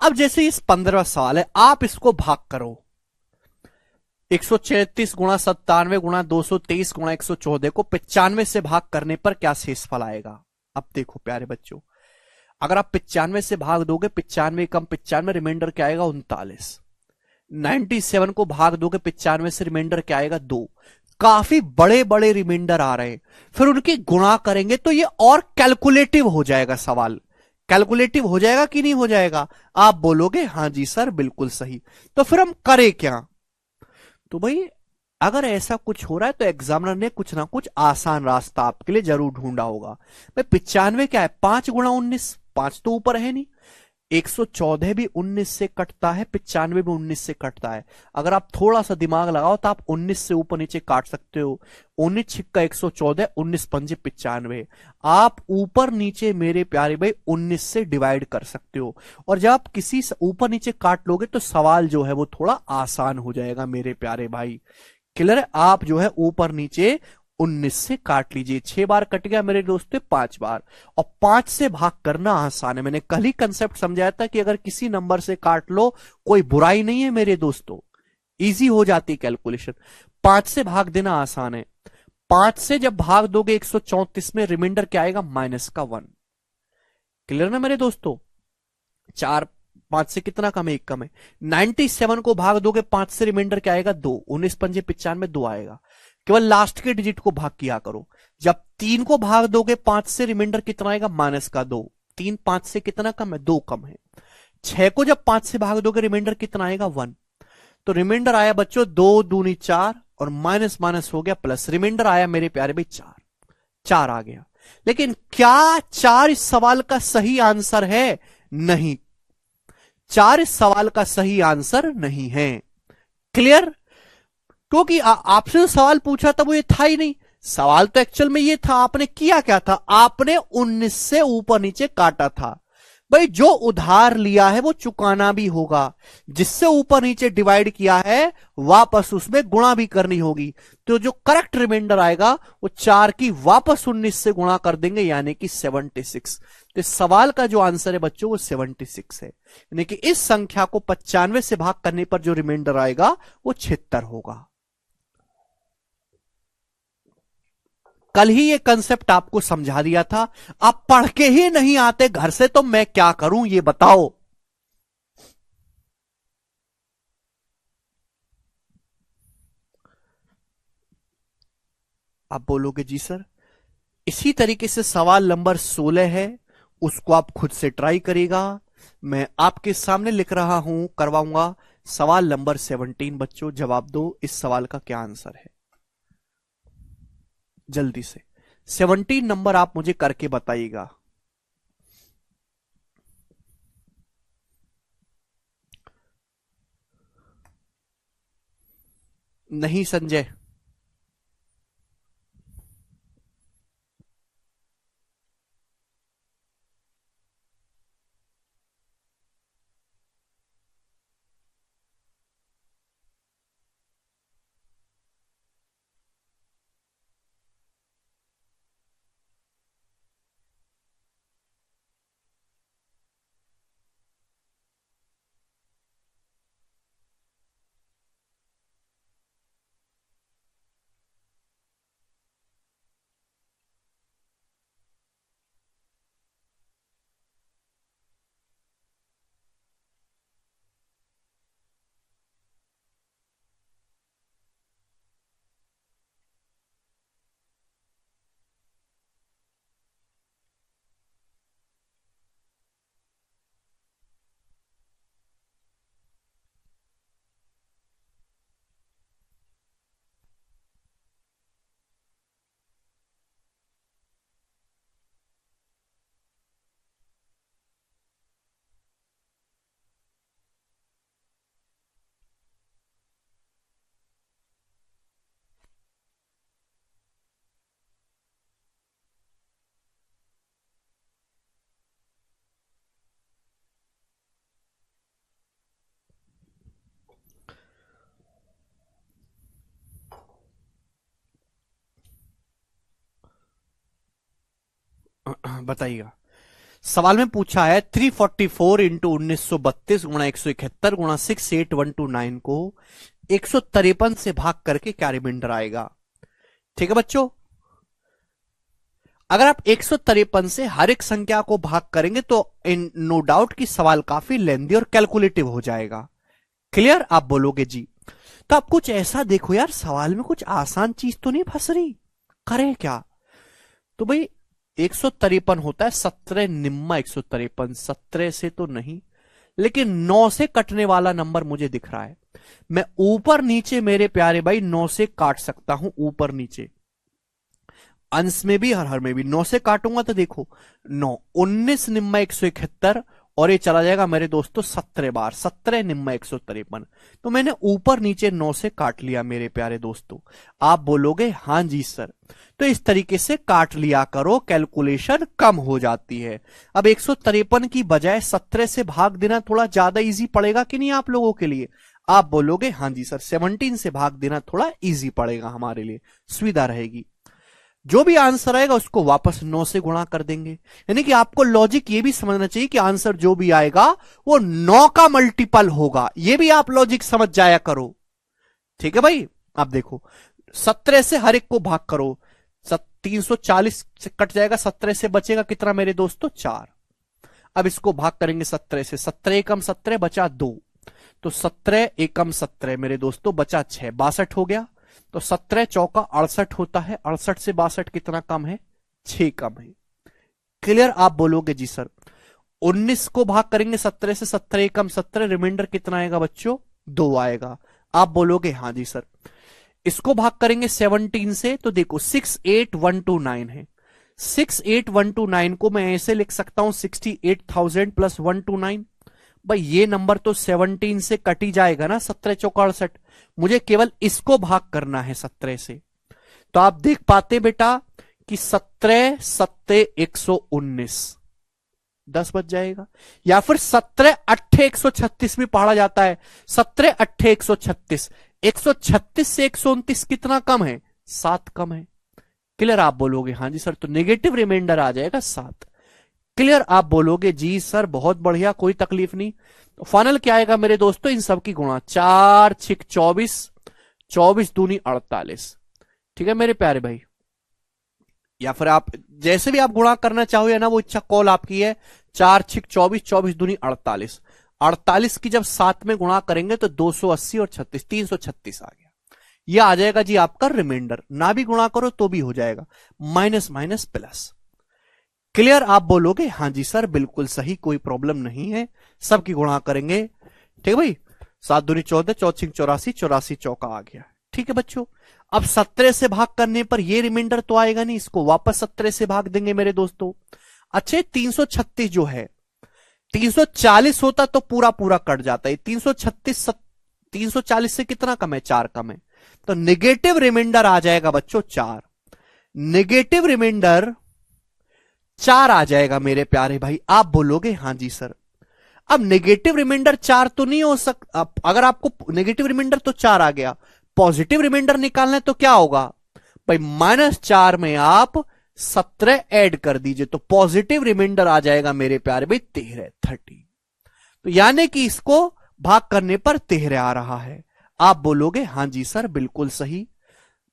अब जैसे इस 15वां सवाल है, आप इसको भाग करो 136 गुणा 97 गुणा 223 गुणा 114 को 95 से भाग करने पर क्या शेषफल आएगा। अब देखो प्यारे बच्चों, अगर आप 95 से भाग दोगे, 95 कम 95, रिमाइंडर क्या आएगा 39। 97 को भाग दोगे 95 से, रिमाइंडर क्या आएगा 2। काफी बड़े बड़े रिमाइंडर आ रहे हैं, फिर उनकी गुणा करेंगे तो ये और कैलकुलेटिव हो जाएगा सवाल। कैलकुलेटिव हो जाएगा कि नहीं हो जाएगा? आप बोलोगे हाँ जी सर बिल्कुल सही। तो फिर हम करें क्या? तो भाई अगर ऐसा कुछ हो रहा है तो एग्जामिनर ने कुछ ना कुछ आसान रास्ता आपके लिए जरूर ढूंढा होगा। भाई 95 क्या है, 5 गुणा 19, 5 तो ऊपर है नहीं, 114 भी 19 से कटता है, 95 भी 19 से कटता है। अगर आप थोड़ा सा दिमाग लगाओ तो आप 19 से ऊपर नीचे काट सकते हो। 19 छिक्का 114, 19 पंजे 95, आप ऊपर नीचे मेरे प्यारे भाई 19 से डिवाइड कर सकते हो। और जब आप किसी ऊपर नीचे काट लोगे तो सवाल जो है वो थोड़ा आसान हो जाएगा मेरे प्यारे भाई। क्लियर है? आप जो है ऊपर नीचे 19 से काट लीजिए। 6 बार कट गया मेरे दोस्तों, 5 बार। और 5 से भाग करना आसान है, मैंने कल ही कंसेप्ट समझाया था कि अगर किसी नंबर से काट लो कोई बुराई नहीं है मेरे दोस्तों, इजी हो जाती कैलकुलेशन। 5 से भाग देना आसान है। 5 से जब भाग दोगे 134 में, रिमाइंडर क्या आएगा -1। क्लियर ना मेरे दोस्तों? 4 5 से कितना कम है, 1 कम है। 97 को भाग दोगे 5 से, रिमाइंडर क्या आएगा 2। 19 पंजे 95, 2 आएगा। केवल लास्ट के डिजिट को भाग किया करो। जब 3 को भाग दोगे 5 से, रिमाइंडर कितना आएगा -2। 3 5 से कितना कम है, 2 कम है। 6 को जब 5 से भाग दोगे, रिमाइंडर कितना आएगा 1। तो रिमाइंडर आया बच्चों 2 दूनी 4, और माइनस माइनस हो गया प्लस, रिमाइंडर आया मेरे प्यारे भाई 4 आ गया। लेकिन क्या 4 इस सवाल का सही आंसर है? नहीं, 4 इस सवाल का सही आंसर नहीं है। क्लियर? क्योंकि आपसे जो सवाल पूछा था वो ये था ही नहीं। सवाल तो एक्चुअल में ये था, आपने किया क्या था, आपने 19 से ऊपर नीचे काटा था। भाई जो उधार लिया है वो चुकाना भी होगा, जिससे ऊपर नीचे डिवाइड किया है वापस उसमें गुणा भी करनी होगी। तो जो करेक्ट रिमाइंडर आएगा वो 4 की वापस 19 से गुणा कर देंगे, यानी कि 76। तो इस सवाल का जो आंसर है बच्चों वो 76 है, यानी कि इस संख्या को 95 से भाग करने पर जो रिमाइंडर आएगा वो 76 होगा। कल ही ये कंसेप्ट आपको समझा दिया था, आप पढ़ के ही नहीं आते घर से, तो मैं क्या करूं ये बताओ। आप बोलोगे जी सर। इसी तरीके से सवाल नंबर 16 है, उसको आप खुद से ट्राई करिएगा। मैं आपके सामने लिख रहा हूं, करवाऊंगा। सवाल नंबर 17 बच्चों, जवाब दो इस सवाल का क्या आंसर है जल्दी से। 17 नंबर आप मुझे करके बताइएगा। नहीं संजय। बताइएगा। सवाल में पूछा है 344 इंटू 1932 गुणा 171 गुणा 68129 को 153 से भाग करके क्या रिमाइंडर आएगा। ठीक है बच्चों, अगर आप 153 से हर एक संख्या को भाग करेंगे तो इन नो डाउट कि सवाल काफी लेंदी और कैलकुलेटिव हो जाएगा। क्लियर, आप बोलोगे जी। तो आप कुछ ऐसा देखो यार, सवाल में कुछ आसान चीज तो नहीं फंस रही, करें क्या। तो भाई 153 होता है 17 निम्मा 153, 17 से तो नहीं, लेकिन 9 से कटने वाला नंबर मुझे दिख रहा है। मैं ऊपर नीचे मेरे प्यारे भाई 9 से काट सकता हूं, ऊपर नीचे, अंश में भी हर में भी 9 से काटूंगा तो देखो 9 19 निम्मा 171, और ये चला जाएगा मेरे दोस्तों 17 बार, 17 निम्मा 153। तो मैंने ऊपर नीचे 9 से काट लिया मेरे प्यारे दोस्तों। आप बोलोगे हां जी सर। तो इस तरीके से काट लिया करो, कैलकुलेशन कम हो जाती है। अब 153 की बजाय 17 से भाग देना थोड़ा ज्यादा इजी पड़ेगा कि नहीं आप लोगों के लिए। आप बोलोगे हां जी सर, 17 से भाग देना थोड़ा इजी पड़ेगा, हमारे लिए सुविधा रहेगी। जो भी आंसर आएगा उसको वापस 9 से गुणा कर देंगे, यानी कि आपको लॉजिक ये भी समझना चाहिए कि आंसर जो भी आएगा वो 9 का मल्टीपल होगा, ये भी आप लॉजिक समझ जाया करो। ठीक है भाई। आप देखो 17 से हर एक को भाग करो, 340 से कट जाएगा, 17 से बचेगा कितना मेरे दोस्तों 4। अब इसको भाग करेंगे 17 से, 17 एकम 17 बचा 2, तो 17 एकम 17 मेरे दोस्तों बचा 6, 62 हो गया। तो 17 चौका 68 होता है, 68 से 62 कितना कम है, 6 कम है। क्लियर, आप बोलोगे जी सर। 19 को भाग करेंगे 17 से, 17 एकम 17, रिमाइंडर कितना आएगा बच्चों 2 आएगा। आप बोलोगे हाँ जी सर। इसको भाग करेंगे 17 से, तो देखो 68129 है, 68129 को मैं ऐसे लिख सकता हूं 68,000 प्लस 129। भाई ये नंबर तो 17 से कट ही जाएगा ना, 17 चौका 68, मुझे केवल इसको भाग करना है 17 से। तो आप देख पाते बेटा कि 17 सत्ते 119, 10 बच जाएगा। या फिर 17 अट्ठे 136 भी पढ़ा जाता है, 17 अट्ठे 136, 136 से 129 कितना कम है? 7 कम है। क्लियर? आप बोलोगे हाँ जी सर, तो नेगेटिव रिमाइंडर आ जाएगा 7। क्लियर? आप बोलोगे जी सर बहुत बढ़िया, कोई तकलीफ नहीं। तो फाइनल क्या आएगा मेरे दोस्तों, इन सब की गुणा, 4 6 24, 24 दूनी 48। ठीक है मेरे प्यारे भाई, या फिर आप जैसे भी आप गुणा करना चाहो या ना, वो इच्छा कॉल आपकी है। 4 6 24, 24 दूनी 48, 48 की जब 7 में गुणा करेंगे तो 280 और 36, 336 आ गया। यह आ जाएगा जी आपका रिमाइंडर, ना भी गुणा करो तो भी हो जाएगा, माइनस माइनस प्लस। क्लियर? आप बोलोगे हाँ जी सर बिल्कुल सही, कोई प्रॉब्लम नहीं है, सबकी गुणा करेंगे। ठीक है भाई, 7 दूनी 14, 14 84, 84 चौका आ गया। ठीक है बच्चों, अब 17 से भाग करने पर ये रिमाइंडर तो आएगा नहीं, इसको वापस 17 से भाग देंगे मेरे दोस्तों। अच्छे 336 जो है, 340 होता तो पूरा पूरा कट जाता है, 336 340 से कितना कम है? 4 कम है, तो नेगेटिव रिमाइंडर आ जाएगा बच्चों 4। नेगेटिव रिमाइंडर 4 आ जाएगा मेरे प्यारे भाई। आप बोलोगे हाँ जी सर। अब नेगेटिव रिमाइंडर 4 तो नहीं हो सकता, अगर आपको नेगेटिव रिमाइंडर तो 4 आ गया, पॉजिटिव रिमाइंडर निकालना है तो क्या होगा भाई? -4 में आप 17 ऐड कर दीजिए, तो पॉजिटिव रिमाइंडर आ जाएगा मेरे प्यारे भाई 13, 30। तो यानी कि इसको भाग करने पर 13 आ रहा है। आप बोलोगे हाँ जी सर बिल्कुल सही।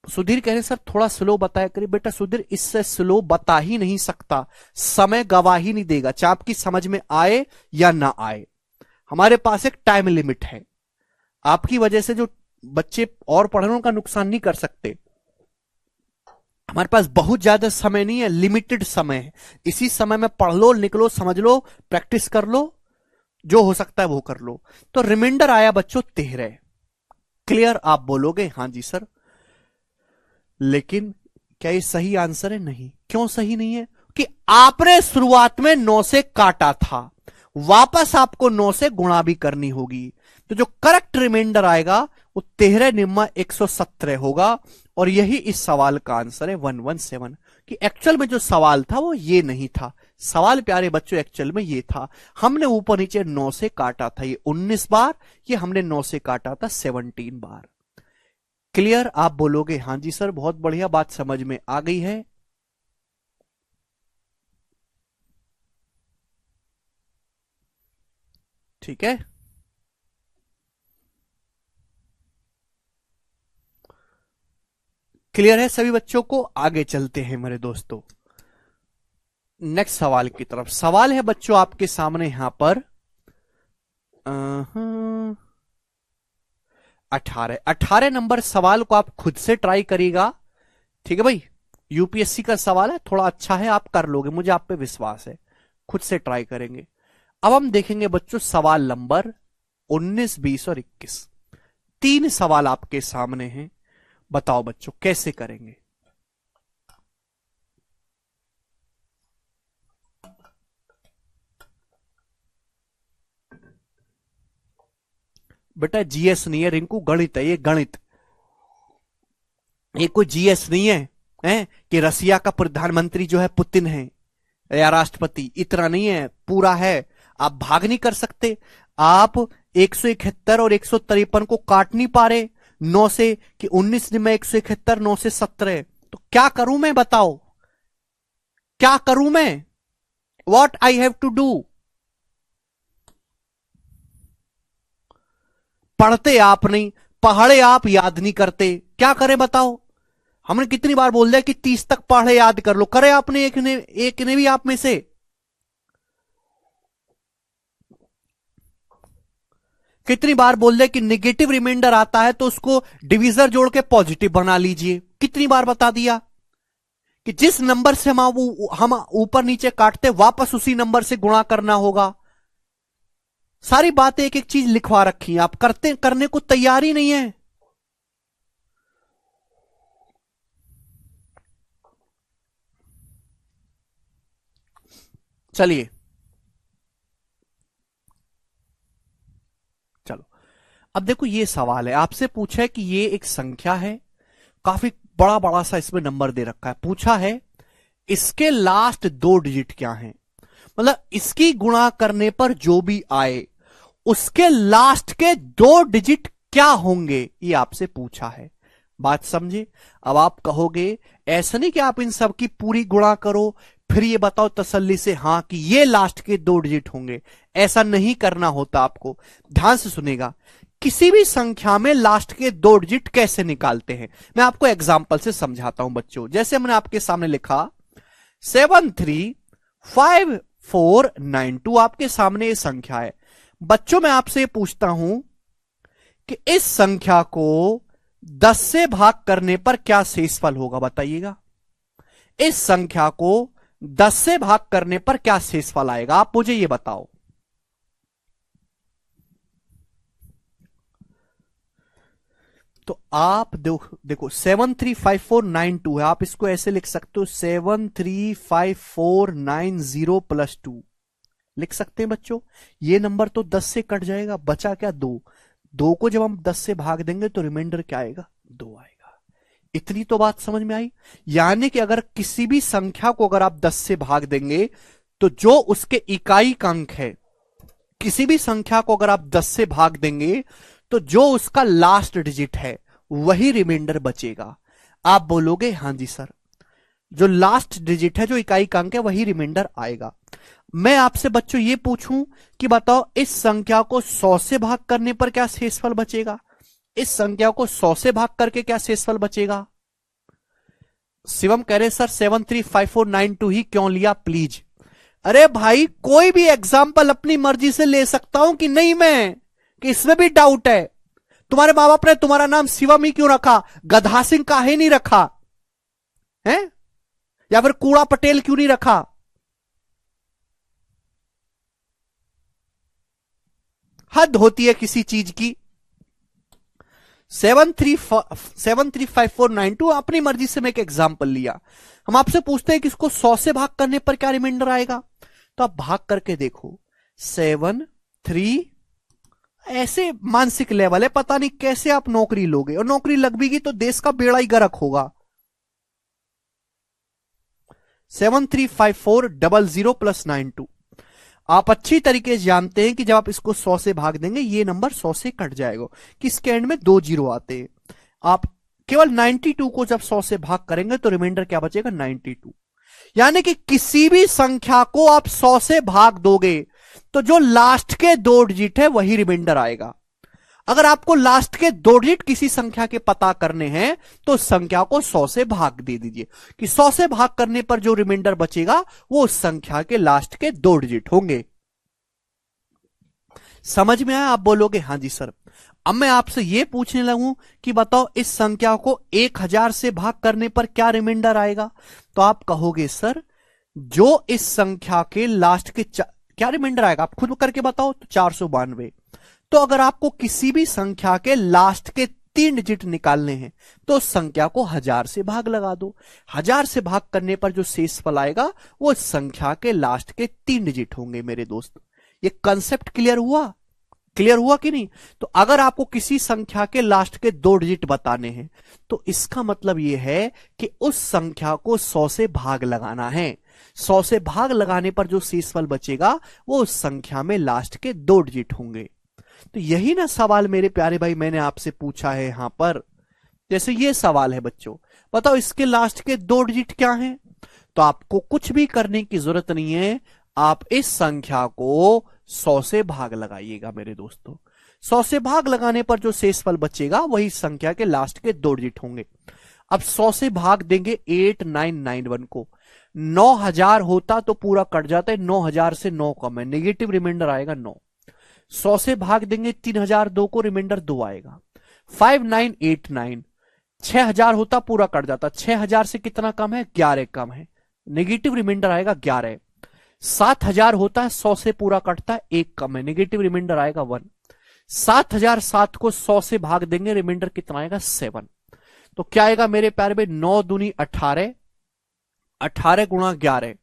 सुधीर कह रहे सर थोड़ा स्लो बताया करिए। बेटा सुधीर इससे स्लो बता ही नहीं सकता, समय गवाही नहीं देगा, चाहे आपकी समझ में आए या ना आए। हमारे पास एक टाइम लिमिट है, आपकी वजह से जो बच्चे और पढ़ने का नुकसान नहीं कर सकते। हमारे पास बहुत ज्यादा समय नहीं है, लिमिटेड समय है। इसी समय में पढ़ लो, निकलो, समझ लो, प्रैक्टिस कर लो, जो हो सकता है वो कर लो। तो रिमाइंडर आया बच्चों 13। क्लियर? आप बोलोगे हाँ जी सर। लेकिन क्या ये सही आंसर है? नहीं। क्यों सही नहीं है? कि आपने शुरुआत में 9 से काटा था, वापस आपको 9 से गुणा भी करनी होगी। तो जो करेक्ट रिमाइंडर आएगा वो 13 निम्मा 117 होगा, और यही इस सवाल का आंसर है 117। कि एक्चुअल में जो सवाल था वो ये नहीं था। सवाल प्यारे बच्चों एक्चुअल में ये था, हमने ऊपर नीचे 9 से काटा था, ये 19 बार, ये हमने 9 से काटा था 17 बार। क्लियर? आप बोलोगे हाँ जी सर बहुत बढ़िया, बात समझ में आ गई है। ठीक है, क्लियर है सभी बच्चों को? आगे चलते हैं मेरे दोस्तों नेक्स्ट सवाल की तरफ। सवाल है बच्चों आपके सामने यहां पर 18 नंबर सवाल को आप खुद से ट्राई करिएगा। ठीक है भाई, यूपीएससी का सवाल है, थोड़ा अच्छा है, आप कर लोगे, मुझे आप पे विश्वास है। खुद से ट्राई करेंगे। अब हम देखेंगे बच्चों सवाल नंबर 19, 20 और 21। 3 सवाल आपके सामने हैं, बताओ बच्चों कैसे करेंगे। बेटा जीएस नहीं है रिंकू, गणित है ये, गणित। ये कोई जीएस नहीं है, कि रसिया का प्रधानमंत्री जो है पुतिन है या राष्ट्रपति, इतना नहीं है, पूरा है। आप भाग नहीं कर सकते। आप 171 और 153 को काट नहीं पा रहे 9 से, कि 19 में 171, 9 से 17। तो क्या करूं मैं, बताओ क्या करूं मैं? What I have to do? पढ़ते आप नहीं, पढ़े आप याद नहीं करते, क्या करें बताओ? हमने कितनी बार बोल दिया कि 30 तक पढ़े याद कर लो, करे आपने एक ने भी आप में से? कितनी बार बोल दिया कि निगेटिव रिमाइंडर आता है तो उसको डिविजर जोड़ के पॉजिटिव बना लीजिए, कितनी बार बता दिया कि जिस नंबर से हम ऊपर नीचे काटते वापस उसी नंबर से गुणा करना होगा। सारी बातें एक एक चीज लिखवा रखी है, आप करने को तैयार ही नहीं है। चलिए चलो, अब देखो ये सवाल है, आपसे पूछा है कि ये एक संख्या है, काफी बड़ा बड़ा सा इसमें नंबर दे रखा है, पूछा है इसके लास्ट 2 डिजिट क्या हैं, मतलब इसकी गुणा करने पर जो भी आए उसके लास्ट के 2 डिजिट क्या होंगे, ये आपसे पूछा है। बात समझे? अब आप कहोगे ऐसा नहीं कि आप इन सब की पूरी गुणा करो फिर ये बताओ तसल्ली से हां कि ये लास्ट के 2 डिजिट होंगे, ऐसा नहीं करना होता आपको। ध्यान से सुनेगा, किसी भी संख्या में लास्ट के 2 डिजिट कैसे निकालते हैं मैं आपको एग्जांपल से समझाता हूं बच्चों। जैसे मैंने आपके सामने लिखा 735492, आपके सामने ये संख्या है। बच्चों मैं आपसे पूछता हूं कि इस संख्या को 10 से भाग करने पर क्या शेषफल होगा, बताइएगा। इस संख्या को 10 से भाग करने पर क्या शेषफल आएगा, आप मुझे ये बताओ। तो आप देखो 735492 है, आप इसको ऐसे लिख सकते हो 735490 + 2 लिख सकते हैं बच्चों। ये नंबर तो 10 से कट जाएगा, बचा क्या 2। 2 को जब हम 10 से भाग देंगे तो रिमाइंडर क्या आएगा, 2 आएगा। इतनी तो बात समझ में आई। यानी कि अगर किसी भी संख्या को अगर आप 10 से भाग देंगे तो जो उसके इकाई का अंक है, किसी भी संख्या को अगर आप 10 से भाग देंगे तो जो उसका लास्ट डिजिट है वही रिमाइंडर बचेगा। आप बोलोगे हां जी सर, जो लास्ट डिजिट है, जो इकाई का अंक है, वही रिमाइंडर आएगा। मैं आपसे बच्चों ये पूछूं कि बताओ इस संख्या को 100 से भाग करने पर क्या शेषफल बचेगा, इस संख्या को 100 से भाग करके क्या शेषफल बचेगा। शिवम कह रहे सर 735492 ही क्यों लिया प्लीज। अरे भाई कोई भी एग्जाम्पल अपनी मर्जी से ले सकता हूं कि नहीं मैं, कि इसमें भी डाउट है। तुम्हारे मां बाप ने तुम्हारा नाम शिवम ही क्यों रखा, गधा सिंह काहे नहीं रखा है, या फिर कूड़ा पटेल क्यों नहीं रखा। हद होती है किसी चीज की। 735492 अपनी मर्जी से मैं एक एग्जाम्पल लिया। हम आपसे पूछते हैं कि इसको 100 से भाग करने पर क्या रिमाइंडर आएगा, तो आप भाग करके देखो 7 3, ऐसे मानसिक लेवल है, पता नहीं कैसे आप नौकरी लोगे, और नौकरी लग भी तो देश का बेड़ा ही गर्क होगा। 735400 + 92, आप अच्छी तरीके से जानते हैं कि जब आप इसको 100 से भाग देंगे ये नंबर 100 से कट जाएगा, कि इसके एंड में 2 जीरो आते हैं। आप केवल 92 को जब 100 से भाग करेंगे तो रिमाइंडर क्या बचेगा, 92। यानी कि किसी भी संख्या को आप 100 से भाग दोगे तो जो लास्ट के 2 डिजिट है वही रिमाइंडर आएगा। अगर आपको लास्ट के 2 डिजिट किसी संख्या के पता करने हैं तो उस संख्या को 100 से भाग दे दीजिए, कि 100 से भाग करने पर जो रिमाइंडर बचेगा वो उस संख्या के लास्ट के 2 डिजिट होंगे। समझ में आया? आप बोलोगे हां जी सर। अब मैं आपसे यह पूछने लगूं कि बताओ इस संख्या को 1000 से भाग करने पर क्या रिमाइंडर आएगा, तो आप कहोगे सर जो इस संख्या के लास्ट के क्या रिमाइंडर आएगा, आप खुद करके बताओ। तो 492। तो अगर आपको किसी भी संख्या के लास्ट के 3 डिजिट निकालने हैं तो उस संख्या को 1000 से भाग लगा दो। 1000 से भाग करने पर जो शेषफल आएगा वो संख्या के लास्ट के 3 डिजिट होंगे मेरे दोस्त। ये कंसेप्ट क्लियर हुआ? क्लियर हुआ कि नहीं? तो अगर आपको किसी संख्या के लास्ट के 2 डिजिट बताने हैं तो इसका मतलब यह है कि उस संख्या को 100 से भाग लगाना है। 100 से भाग लगाने पर जो शेषफल बचेगा वो उस संख्या में लास्ट के 2 डिजिट होंगे। तो यही ना सवाल मेरे प्यारे भाई मैंने आपसे पूछा है यहां पर। जैसे ये सवाल है बच्चों, बताओ इसके लास्ट के 2 डिजिट क्या हैं, तो आपको कुछ भी करने की जरूरत नहीं है, आप इस संख्या को 100 से भाग लगाइएगा मेरे दोस्तों। 100 से भाग लगाने पर जो शेषफल बचेगा वही संख्या के लास्ट के 2 डिजिट होंगे। अब 100 से भाग देंगे 8991 को, 9000 होता तो पूरा कट जाता है, 9000 से 9 कम है, नेगेटिव रिमाइंडर आएगा 9। 100 से भाग देंगे 3002 को, रिमाइंडर 2 आएगा। 5989, 6000 होता पूरा कट जाता, 6000 से कितना कम है, 11 कम है, नेगेटिव रिमाइंडर आएगा 11। 7000 होता है 100 से पूरा कटता है, 1 कम है, नेगेटिव रिमाइंडर आएगा 1। 7007 को 100 से भाग देंगे, रिमाइंडर कितना आएगा, 7। तो क्या आएगा मेरे प्यारे में, 9 दूनी 18, 18 गुणा 11,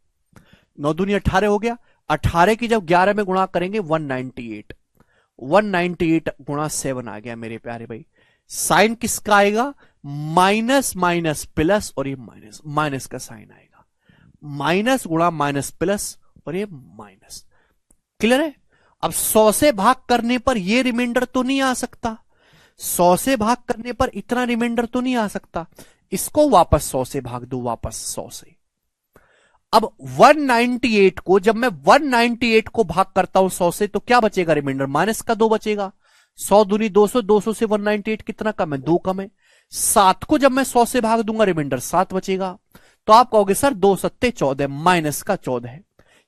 9 दूनी 18 हो गया। 18 की जब 11 में गुणा करेंगे 198, 198 गुणा 7 आ गया मेरे प्यारे भाई। साइन किसका आएगा, माइनस माइनस प्लस और ये माइनस, माइनस का साइन आएगा, माइनस गुणा माइनस प्लस और ये माइनस। क्लियर है? अब 100 से भाग करने पर ये रिमाइंडर तो नहीं आ सकता, 100 से भाग करने पर इतना रिमाइंडर तो नहीं आ सकता, इसको वापस 100 से भाग दो, वापस 100 से। अब 198 को जब मैं 198 को भाग करता हूं 100 से तो क्या बचेगा रिमाइंडर, माइनस का 2 बचेगा। 100 दूनी 200, 200 से 198 कितना कम है, 2 कम है। 7 को जब मैं 100 से भाग दूंगा रिमाइंडर 7 बचेगा। तो आप कहोगे सर 2 सत्ते 14, माइनस का 14 है,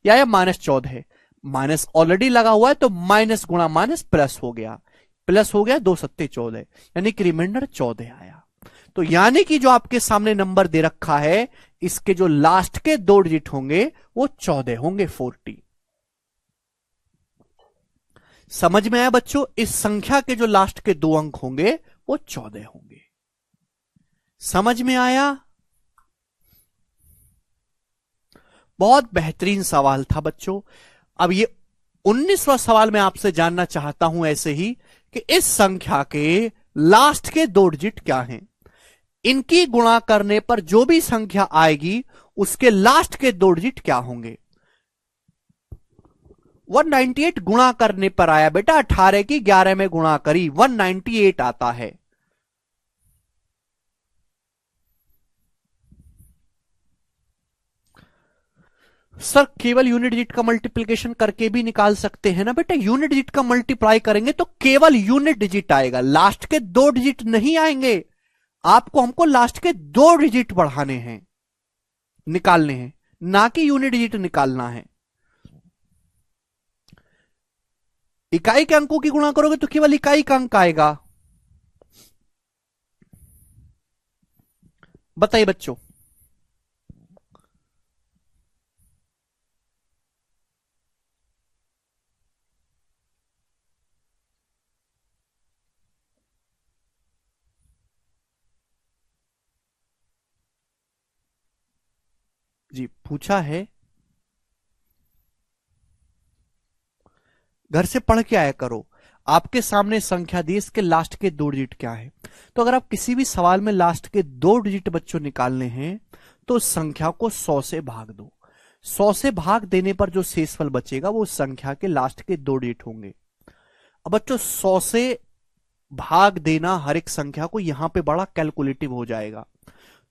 या माइनस 14 है, माइनस ऑलरेडी लगा हुआ है तो माइनस गुणा माइनस प्लस हो गया, प्लस हो गया 2 सत्ते 14, यानी कि रिमाइंडर 14 आया। तो यानी कि जो आपके सामने नंबर दे रखा है इसके जो लास्ट के 2 डिजिट होंगे वो 14 होंगे, 40। समझ में आया बच्चों? इस संख्या के जो लास्ट के 2 अंक होंगे वो 14 होंगे। समझ में आया? बहुत बेहतरीन सवाल था बच्चों। अब ये 19वां सवाल मैं आपसे जानना चाहता हूं ऐसे ही कि इस संख्या के लास्ट के 2 डिजिट क्या हैं, इनकी गुणा करने पर जो भी संख्या आएगी उसके लास्ट के 2 डिजिट क्या होंगे। 198 गुणा करने पर आया बेटा, 18 की 11 में गुणा करी 198 आता है। सर केवल यूनिट डिजिट का मल्टीप्लिकेशन करके भी निकाल सकते हैं ना बेटा, यूनिट डिजिट का मल्टीप्लाई करेंगे तो केवल यूनिट डिजिट आएगा, लास्ट के 2 डिजिट नहीं आएंगे। आपको हमको लास्ट के 2 डिजिट बढ़ाने हैं, निकालने हैं, ना कि यूनिट डिजिट निकालना है। इकाई के अंकों की गुणा करोगे तो केवल इकाई का अंक आएगा। बताइए बच्चों। जी पूछा है, घर से पढ़ के आया करो। आपके सामने संख्या दी, इसके लास्ट के 2 डिजिट क्या है। तो अगर आप किसी भी सवाल में लास्ट के 2 डिजिट बच्चों निकालने हैं तो उस संख्या को 100 से भाग दो। 100 से भाग देने पर जो शेषफल बचेगा वो उस संख्या के लास्ट के 2 डिजिट होंगे। अब बच्चों 100 से भाग देना हर एक संख्या को यहां पे बड़ा कैलकुलेटिव हो जाएगा,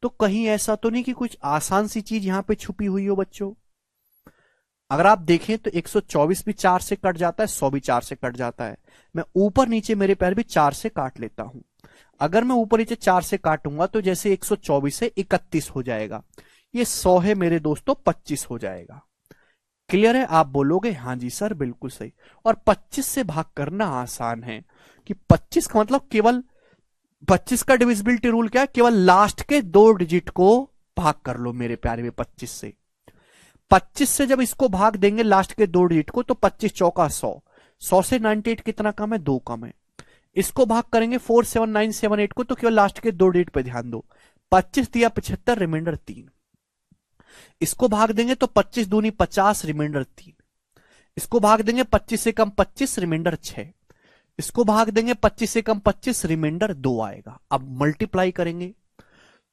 तो कहीं ऐसा तो नहीं कि कुछ आसान सी चीज यहां पे छुपी हुई हो बच्चों। अगर आप देखें तो 124 भी 4 से कट जाता है, 100 भी 4 से कट जाता है। मैं ऊपर नीचे मेरे पैर भी 4 से काट लेता हूं। अगर मैं ऊपर नीचे 4 से काटूंगा तो जैसे 124 से 31 हो जाएगा, ये 100 है मेरे दोस्तों 25 हो जाएगा। क्लियर है? आप बोलोगे हाँ जी सर बिल्कुल सही। और 25 से भाग करना आसान है कि 25 का मतलब केवल 25 का डिविजिबिलिटी रूल क्या है, केवल लास्ट के 2 डिजिट को भाग कर लो मेरे प्यारे में 25 से। 25 से जब इसको भाग देंगे लास्ट के 2 डिजिट को तो 25 चौका 100, 100 से 98 कितना कम है, 2 कम है। इसको भाग करेंगे 47978 को तो केवल लास्ट के 2 डिजिट पे ध्यान दो, 25 दिया 75, रिमाइंडर 3। इसको भाग देंगे तो 25 दूनी 50, रिमाइंडर 3। इसको भाग देंगे 25 से कम 25, रिमाइंडर 6। इसको भाग देंगे 25 से कम 25, रिमाइंडर 2 आएगा। अब मल्टीप्लाई करेंगे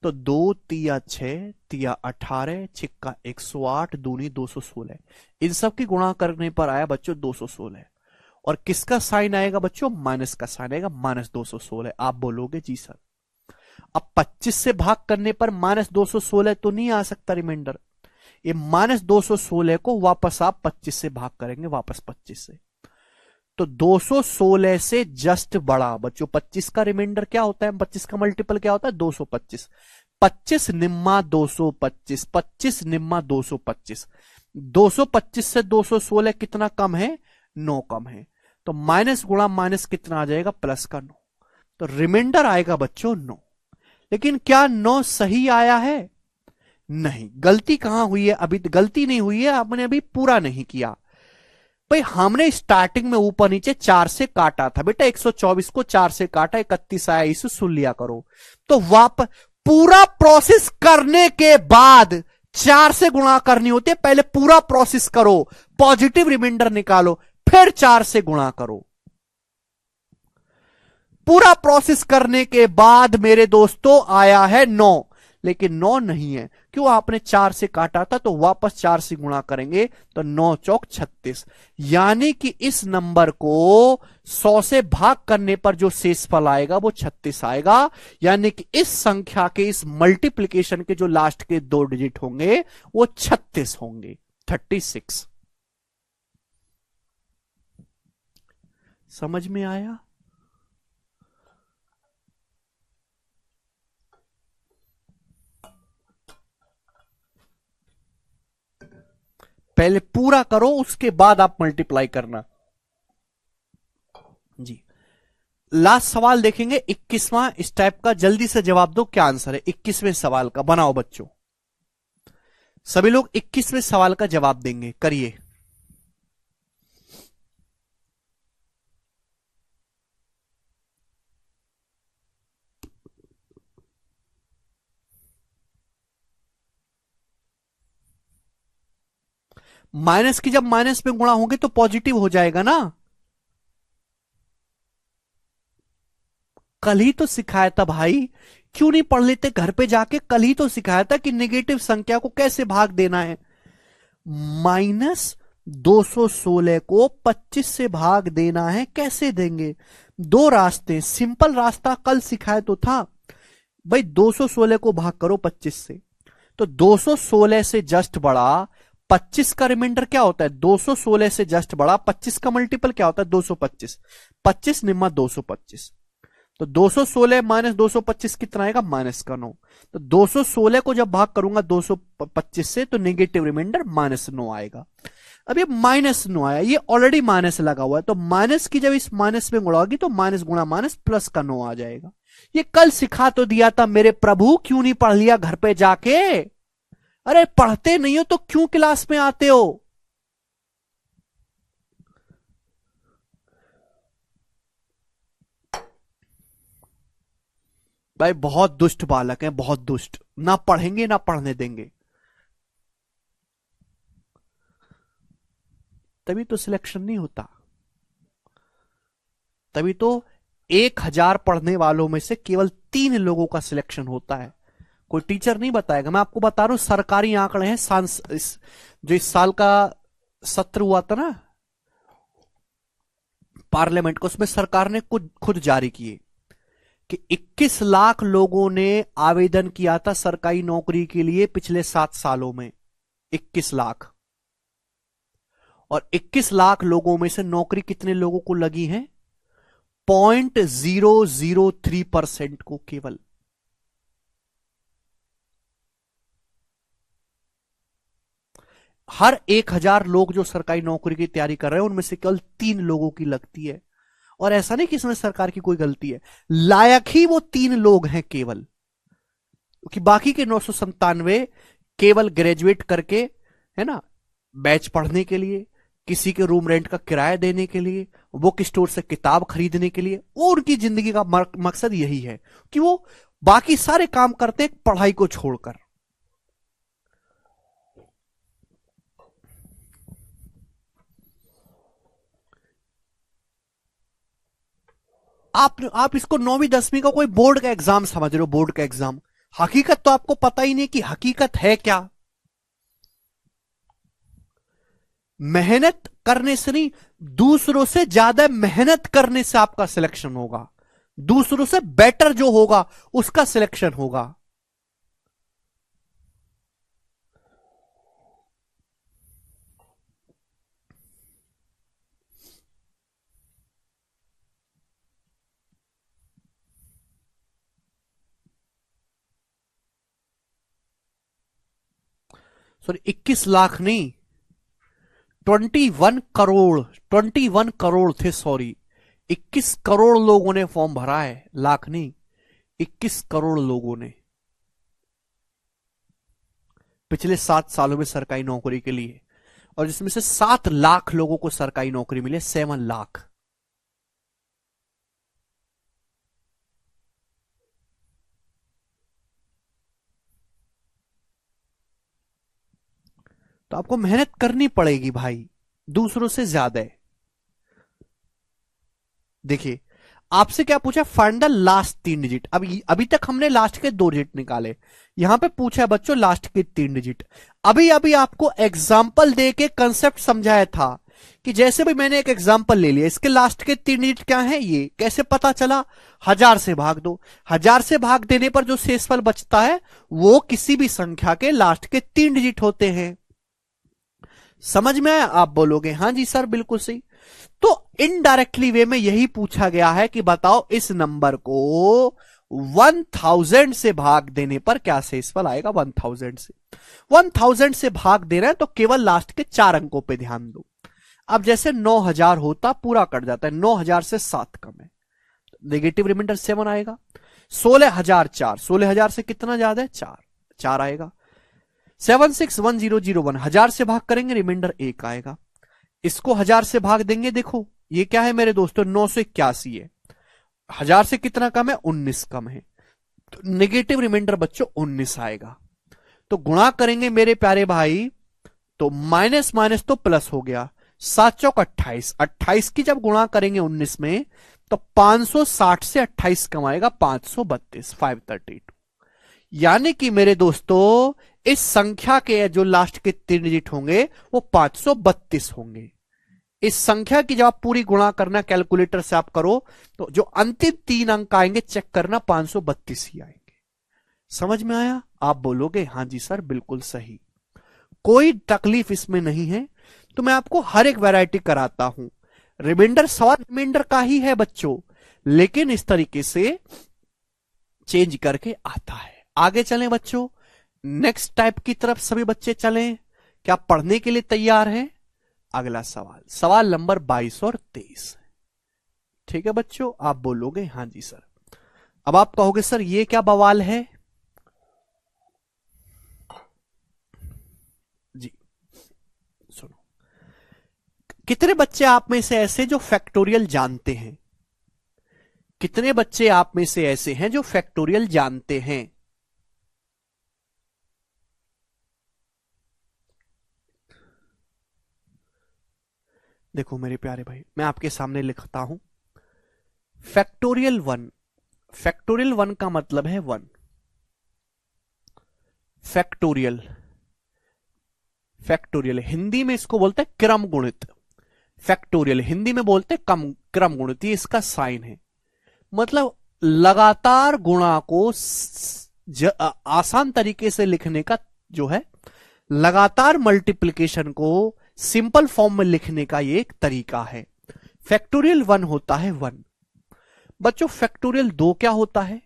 तो 2 तिया 6 तिया 18 छिक्का 108 दूनी 216, इन सब की गुणा करने पर आया बच्चों 216। और किसका साइन आएगा बच्चों, माइनस का साइन आएगा, माइनस 216। आप बोलोगे जी सर अब 25 से भाग करने पर माइनस 216 तो नहीं आ सकता रिमाइंडर, ये माइनस 216 को वापस आप 25 से भाग करेंगे, वापस 25 से, तो 216 से जस्ट बड़ा बच्चों 25 का रिमाइंडर क्या होता है, 25 का मल्टीपल क्या होता है 225, 25 निम्मा 225, 25 निम्मा 225, 225 से 216 कितना कम है, 9 कम है, तो माइनस गुणा माइनस कितना आ जाएगा, प्लस का 9, तो रिमाइंडर आएगा बच्चों 9। लेकिन क्या 9 सही आया है, नहीं, गलती कहां हुई है, अभी गलती नहीं हुई है, आपने अभी पूरा नहीं किया। भाई हमने स्टार्टिंग में ऊपर नीचे 4 से काटा था बेटा, 124 को 4 से काटा, 31 आया, इसे सुन लिया करो। तो वापस पूरा प्रोसेस करने के बाद 4 से गुणा करनी होती है, पहले पूरा प्रोसेस करो, पॉजिटिव रिमाइंडर निकालो, फिर 4 से गुणा करो। पूरा प्रोसेस करने के बाद मेरे दोस्तों आया है 9, लेकिन 9 नहीं है, क्यों? आपने 4 से काटा था, तो वापस 4 से गुणा करेंगे तो 9 चौक 36, यानी कि इस नंबर को 100 से भाग करने पर जो शेषफल आएगा वो 36 आएगा, यानी कि इस संख्या के, इस मल्टीप्लीकेशन के जो लास्ट के 2 डिजिट होंगे वो 36 होंगे, 36। समझ में आया? पहले पूरा करो, उसके बाद आप मल्टीप्लाई करना जी। लास्ट सवाल देखेंगे 21वां इस टाइप का, जल्दी से जवाब दो क्या आंसर है 21वें सवाल का। बनाओ बच्चों, सभी लोग 21वें सवाल का जवाब देंगे, करिए। माइनस की जब माइनस में गुणा होंगे तो पॉजिटिव हो जाएगा ना। कल ही तो सिखाया था भाई, क्यों नहीं पढ़ लेते घर पे जाके? कल ही तो सिखाया था कि नेगेटिव संख्या को कैसे भाग देना है। -216 को 25 से भाग देना है, कैसे देंगे? 2 रास्ते, सिंपल रास्ता कल सिखाया तो था भाई। 216 को भाग करो 25 से, तो 216 से जस्ट बड़ा 25 का रिमाइंडर क्या होता है? 216 से जस्ट बड़ा 25 का मल्टीपल क्या होता है? 225। 25 निम्मा 225, तो 216 माइनस 225 कितना आएगा? -9। तो 216 को जब भाग करूंगा 225 से तो नेगेटिव रिमाइंडर -9 आएगा। अब ये -9 आया, ये ऑलरेडी माइनस लगा हुआ है, तो माइनस की जब इस माइनस में गुणा होगी तो माइनस गुणा माइनस प्लस का 9 आ जाएगा। ये कल सिखा तो दिया था मेरे प्रभु, क्यों नहीं पढ़ लिया घर पे जाके? अरे पढ़ते नहीं हो तो क्यों क्लास में आते हो? भाई बहुत दुष्ट बालक हैं, बहुत दुष्ट, ना पढ़ेंगे ना पढ़ने देंगे। तभी तो सिलेक्शन नहीं होता, तभी तो 1000 पढ़ने वालों में से केवल 3 लोगों का सिलेक्शन होता है। कोई टीचर नहीं बताएगा, मैं आपको बता रहा हूं, सरकारी आंकड़े हैं। जो इस साल का सत्र हुआ था ना पार्लियामेंट को, उसमें सरकार ने खुद जारी किए कि 21 लाख लोगों ने आवेदन किया था सरकारी नौकरी के लिए पिछले 7 सालों में। 21 लाख, और 21 लाख लोगों में से नौकरी कितने लोगों को लगी है? 0.003% को केवल। हर 1000 लोग जो सरकारी नौकरी की तैयारी कर रहे हैं उनमें से केवल 3 लोगों की लगती है। और ऐसा नहीं कि इसमें सरकार की कोई गलती है, लायक ही वो 3 लोग हैं केवल, कि बाकी के 997 केवल ग्रेजुएट करके, है ना, बैच पढ़ने के लिए, किसी के रूम रेंट का किराया देने के लिए, बुक स्टोर से किताब खरीदने के लिए, वो उनकी जिंदगी का मकसद यही है कि वो बाकी सारे काम करते हैं पढ़ाई को छोड़कर। आप इसको 9वीं 10वीं का कोई बोर्ड का एग्जाम समझ रहे हो, बोर्ड का एग्जाम। हकीकत तो आपको पता ही नहीं कि हकीकत है क्या। मेहनत करने से नहीं, दूसरों से ज्यादा मेहनत करने से आपका सिलेक्शन होगा, दूसरों से बेटर जो होगा उसका सिलेक्शन होगा। सॉरी 21 लाख नहीं, 21 करोड़, 21 करोड़ थे, सॉरी 21 करोड़ लोगों ने फॉर्म भरा है, लाख नहीं, 21 करोड़ लोगों ने पिछले 7 सालों में सरकारी नौकरी के लिए, और जिसमें से 7 लाख लोगों को सरकारी नौकरी मिले, 7 लाख। तो आपको मेहनत करनी पड़ेगी भाई, दूसरों से ज्यादा है। देखिए, आपसे क्या पूछा, फाइंड द लास्ट 3 डिजिट। अभी तक हमने लास्ट के 2 डिजिट निकाले, यहां पे पूछा है बच्चों लास्ट के 3 डिजिट। अभी अभी आपको एग्जाम्पल दे के कंसेप्ट समझाया था कि जैसे भी मैंने एक एग्जाम्पल ले लिया, इसके लास्ट के 3 डिजिट क्या है, ये कैसे पता चला, 1000 से भाग दो। 1000 से भाग देने पर जो शेषफल बचता है वो किसी भी संख्या के लास्ट के 3 डिजिट होते हैं। समझ में आया? आप बोलोगे हाँ जी सर बिल्कुल सही। तो इनडायरेक्टली वे में यही पूछा गया है कि बताओ इस नंबर को 1000 से भाग देने पर क्या शेषफल आएगा। 1000 से भाग दे रहे हैं तो केवल लास्ट के 4 अंकों पे ध्यान दो। अब जैसे 9000 होता पूरा कट जाता है, 9000 से 7 कम है, नेगेटिव रिमाइंडर 7 आएगा। 16000 से कितना ज्यादा है, 4 आएगा। 761001, 1000 से भाग करेंगे रिमाइंडर 1 आएगा। इसको 1000 से भाग देंगे, देखो ये क्या है मेरे दोस्तों, 981 है। 1000 से कितना कम है, 19 कम है, तो नेगेटिव रिमाइंडर बच्चों 19 आएगा। तो गुणा करेंगे मेरे प्यारे भाई, तो माइनस माइनस तो प्लस हो गया, 7 चौक 28, 28 की जब गुणा करेंगे 19 में तो 560 से 28 कम आएगा, 532, 532। यानी कि मेरे दोस्तों इस संख्या के जो लास्ट के 3 डिजिट होंगे वो 532 होंगे। इस संख्या की जब आप पूरी गुणा करना कैलकुलेटर से आप करो तो जो अंतिम 3 अंक आएंगे चेक करना 532 ही आएंगे। समझ में आया? आप बोलोगे हाँ जी सर बिल्कुल सही, कोई तकलीफ इसमें नहीं है। तो मैं आपको हर एक वैरायटी कराता हूं, रिमाइंडर सवाल रिमाइंडर का ही है बच्चों, लेकिन इस तरीके से चेंज करके आता है। आगे चलें बच्चों, नेक्स्ट टाइप की तरफ सभी बच्चे चलें। क्या पढ़ने के लिए तैयार हैं? अगला सवाल, सवाल नंबर 22 और 23। ठीक है बच्चों, आप बोलोगे हाँ जी सर। अब आप कहोगे सर ये क्या बवाल है जी। सुनो, कितने बच्चे आप में से ऐसे जो फैक्टोरियल जानते हैं? कितने बच्चे आप में से ऐसे हैं जो फैक्टोरियल जानते हैं? देखो मेरे प्यारे भाई, मैं आपके सामने लिखता हूं फैक्टोरियल 1। फैक्टोरियल 1 का मतलब है 1। फैक्टोरियल, फैक्टोरियल हिंदी में इसको बोलते हैं क्रम गुणित। फैक्टोरियल हिंदी में बोलते हैं क्रम गुणित, ये इसका साइन है। मतलब लगातार गुणा को आसान तरीके से लिखने का जो है, लगातार मल्टीप्लिकेशन को सिंपल फॉर्म में लिखने का ये एक तरीका है। फैक्टोरियल 1 होता है 1। बच्चों फैक्टोरियल 2 क्या होता है?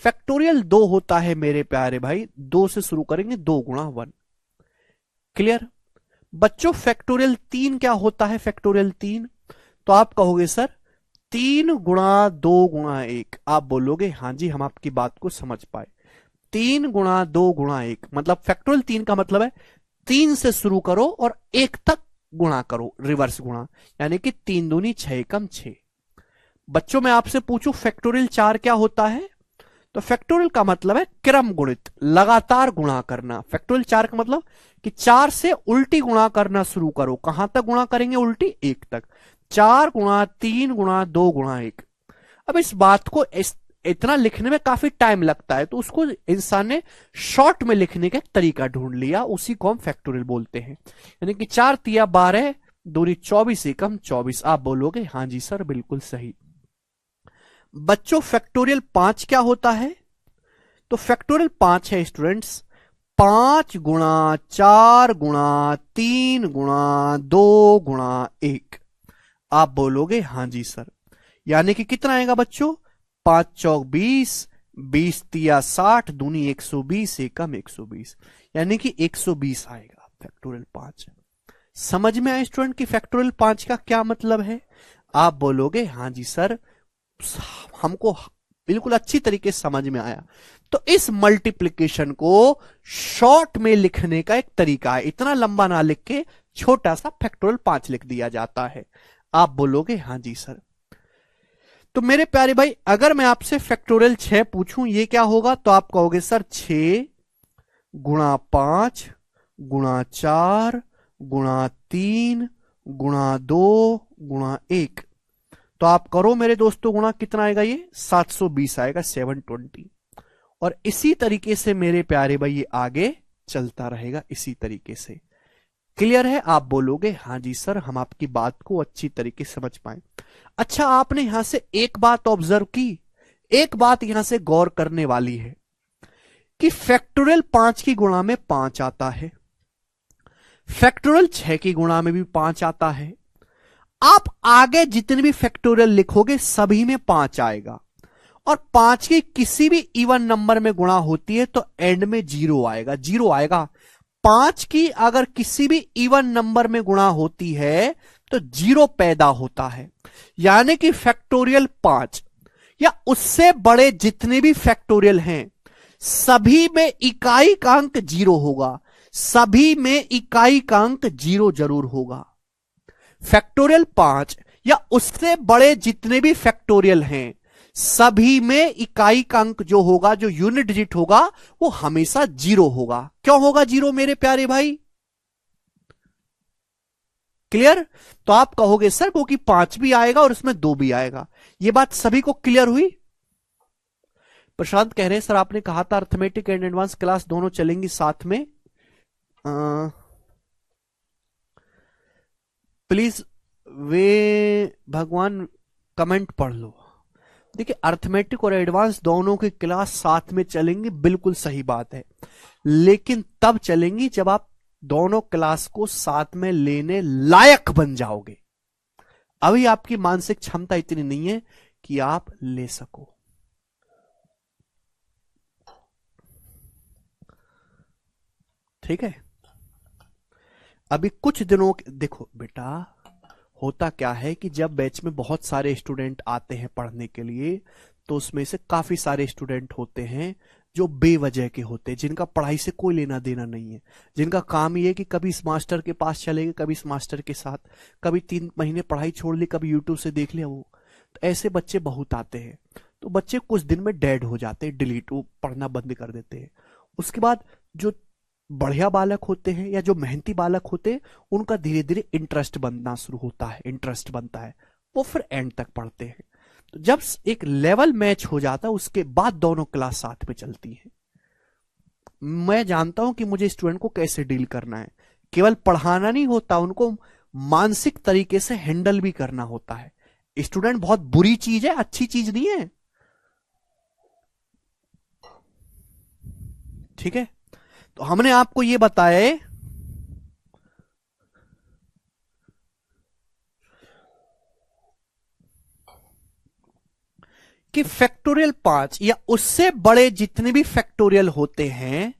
फैक्टोरियल 2 होता है मेरे प्यारे भाई, 2 से शुरू करेंगे, 2 गुणा 1। क्लियर? बच्चों फैक्टोरियल 3 क्या होता है? फैक्टोरियल 3 तो आप कहोगे सर 3 गुणा 2 गुणा 1। आप बोलोगे हाँ जी हम आपकी बात को समझ पाए। 3 गुणा 2 गुणा 1 मतलब फैक्टोरियल 3 का मतलब है 3 से शुरू करो और 1 तक गुणा करो, रिवर्स गुणा, यानी कि 3 दूनी 6 एकम 6। बच्चों मैं आपसे पूछूं फैक्टोरियल 4 क्या होता है? तो फैक्टोरियल का मतलब है क्रम गुणित, लगातार गुणा करना। फैक्टोरियल 4 का मतलब कि 4 से उल्टी गुणा करना शुरू करो। कहां तक गुणा करेंगे उल्टी? 1 तक। 4 गुणा 3 गुणा 2 गुणा 1। अब इस बात को इतना लिखने में काफी टाइम लगता है, तो उसको इंसान ने शॉर्ट में लिखने का तरीका ढूंढ लिया, उसी को हम फैक्टोरियल बोलते हैं। यानी कि 4 तिया 12 दूनी 24 एकम 24। आप बोलोगे हाँ जी सर बिल्कुल सही। बच्चों फैक्टोरियल 5 क्या होता है? तो फैक्टोरियल 5 है स्टूडेंट्स 5 गुणा 4 गुणा 3 गुणा 2 गुणा 1। आप बोलोगे हाँ जी सर। यानी कि कितना आएगा बच्चों? 5 चौक 20, 20 तिया 60 दूनी 120 एकम 120, यानी कि 120 आएगा फैक्टोरियल 5। समझ में आए स्टूडेंट कि फैक्टोरियल 5 का क्या मतलब है? आप बोलोगे हाँ जी सर हमको बिल्कुल अच्छी तरीके से समझ में आया। तो इस मल्टीप्लिकेशन को शॉर्ट में लिखने का एक तरीका है, इतना लंबा ना लिख के छोटा सा फैक्टोरियल 5 लिख दिया जाता है। आप बोलोगे हाँ जी सर। तो मेरे प्यारे भाई अगर मैं आपसे फैक्टोरियल 6 पूछूं ये क्या होगा, तो आप कहोगे सर 6 गुणा 5 गुणा 4 गुणा 3 गुणा 2 गुणा 1। तो आप करो मेरे दोस्तों गुणा, कितना आएगा ये 720 आएगा, 720। और इसी तरीके से मेरे प्यारे भाई ये आगे चलता रहेगा इसी तरीके से। क्लियर है? आप बोलोगे हाँ जी सर, हम आपकी बात को अच्छी तरीके से समझ पाए। अच्छा, आपने यहां से एक बात ऑब्जर्व की, एक बात यहां से गौर करने वाली है कि फैक्टोरियल 5 की गुणा में 5 आता है, फैक्टोरियल 6 की गुणा में भी 5 आता है। आप आगे जितने भी फैक्टोरियल लिखोगे सभी में 5 आएगा, और 5 की किसी भी इवन नंबर में गुणा होती है तो एंड में 0 आएगा, 0 आएगा। 5 की अगर किसी भी इवन नंबर में गुणा होती है तो 0 पैदा होता है। यानी कि फैक्टोरियल 5 या उससे बड़े जितने भी फैक्टोरियल हैं सभी में इकाई का अंक 0 होगा, सभी में इकाई का अंक 0 जरूर होगा। फैक्टोरियल 5 या उससे बड़े जितने भी फैक्टोरियल हैं सभी में इकाई का अंक जो होगा, जो यूनिट डिजिट होगा, वो हमेशा 0 होगा। क्यों होगा 0 मेरे प्यारे भाई? क्लियर? तो आप कहोगे सर वो कि 5 भी आएगा और उसमें 2 भी आएगा। ये बात सभी को क्लियर हुई? प्रशांत कह रहे हैं सर आपने कहा था अर्थमेटिक एंड एडवांस क्लास दोनों चलेंगी साथ में। प्लीज वे भगवान कमेंट पढ़ लो। देखिए, अर्थमेटिक और एडवांस दोनों की क्लास साथ में चलेंगी, बिल्कुल सही बात है, लेकिन तब चलेंगी जब आप दोनों क्लास को साथ में लेने लायक बन जाओगे। अभी आपकी मानसिक क्षमता इतनी नहीं है कि आप ले सको। ठीक है? अभी कुछ दिनों देखो बेटा, होता क्या है कि जब बैच में बहुत सारे स्टूडेंट आते हैं पढ़ने के लिए तो उसमें से काफी सारे स्टूडेंट होते हैं जो बेवजह के होते हैं, जिनका पढ़ाई से कोई लेना देना नहीं है, जिनका काम ये है कि कभी इस मास्टर के पास चले गए, कभी इस मास्टर के साथ, कभी 3 महीने पढ़ाई छोड़ ली, कभी यूट्यूब से देख लिया। वो तो ऐसे बच्चे बहुत आते हैं। तो बच्चे कुछ दिन में डेड हो जाते हैं, डिलीट, वो पढ़ना बंद कर देते हैं। उसके बाद जो बढ़िया बालक होते हैं या जो मेहनती बालक होते हैं उनका धीरे धीरे इंटरेस्ट बनना शुरू होता है, इंटरेस्ट बनता है, वो फिर एंड तक पढ़ते हैं। तो जब एक लेवल मैच हो जाता है उसके बाद दोनों क्लास साथ में चलती है। मैं जानता हूं कि मुझे स्टूडेंट को कैसे डील करना है, केवल पढ़ाना नहीं होता, उनको मानसिक तरीके से हैंडल भी करना होता है। स्टूडेंट बहुत बुरी चीज है, अच्छी चीज नहीं है। ठीक है? तो हमने आपको यह बताया कि फैक्टोरियल 5 या उससे बड़े जितने भी फैक्टोरियल होते हैं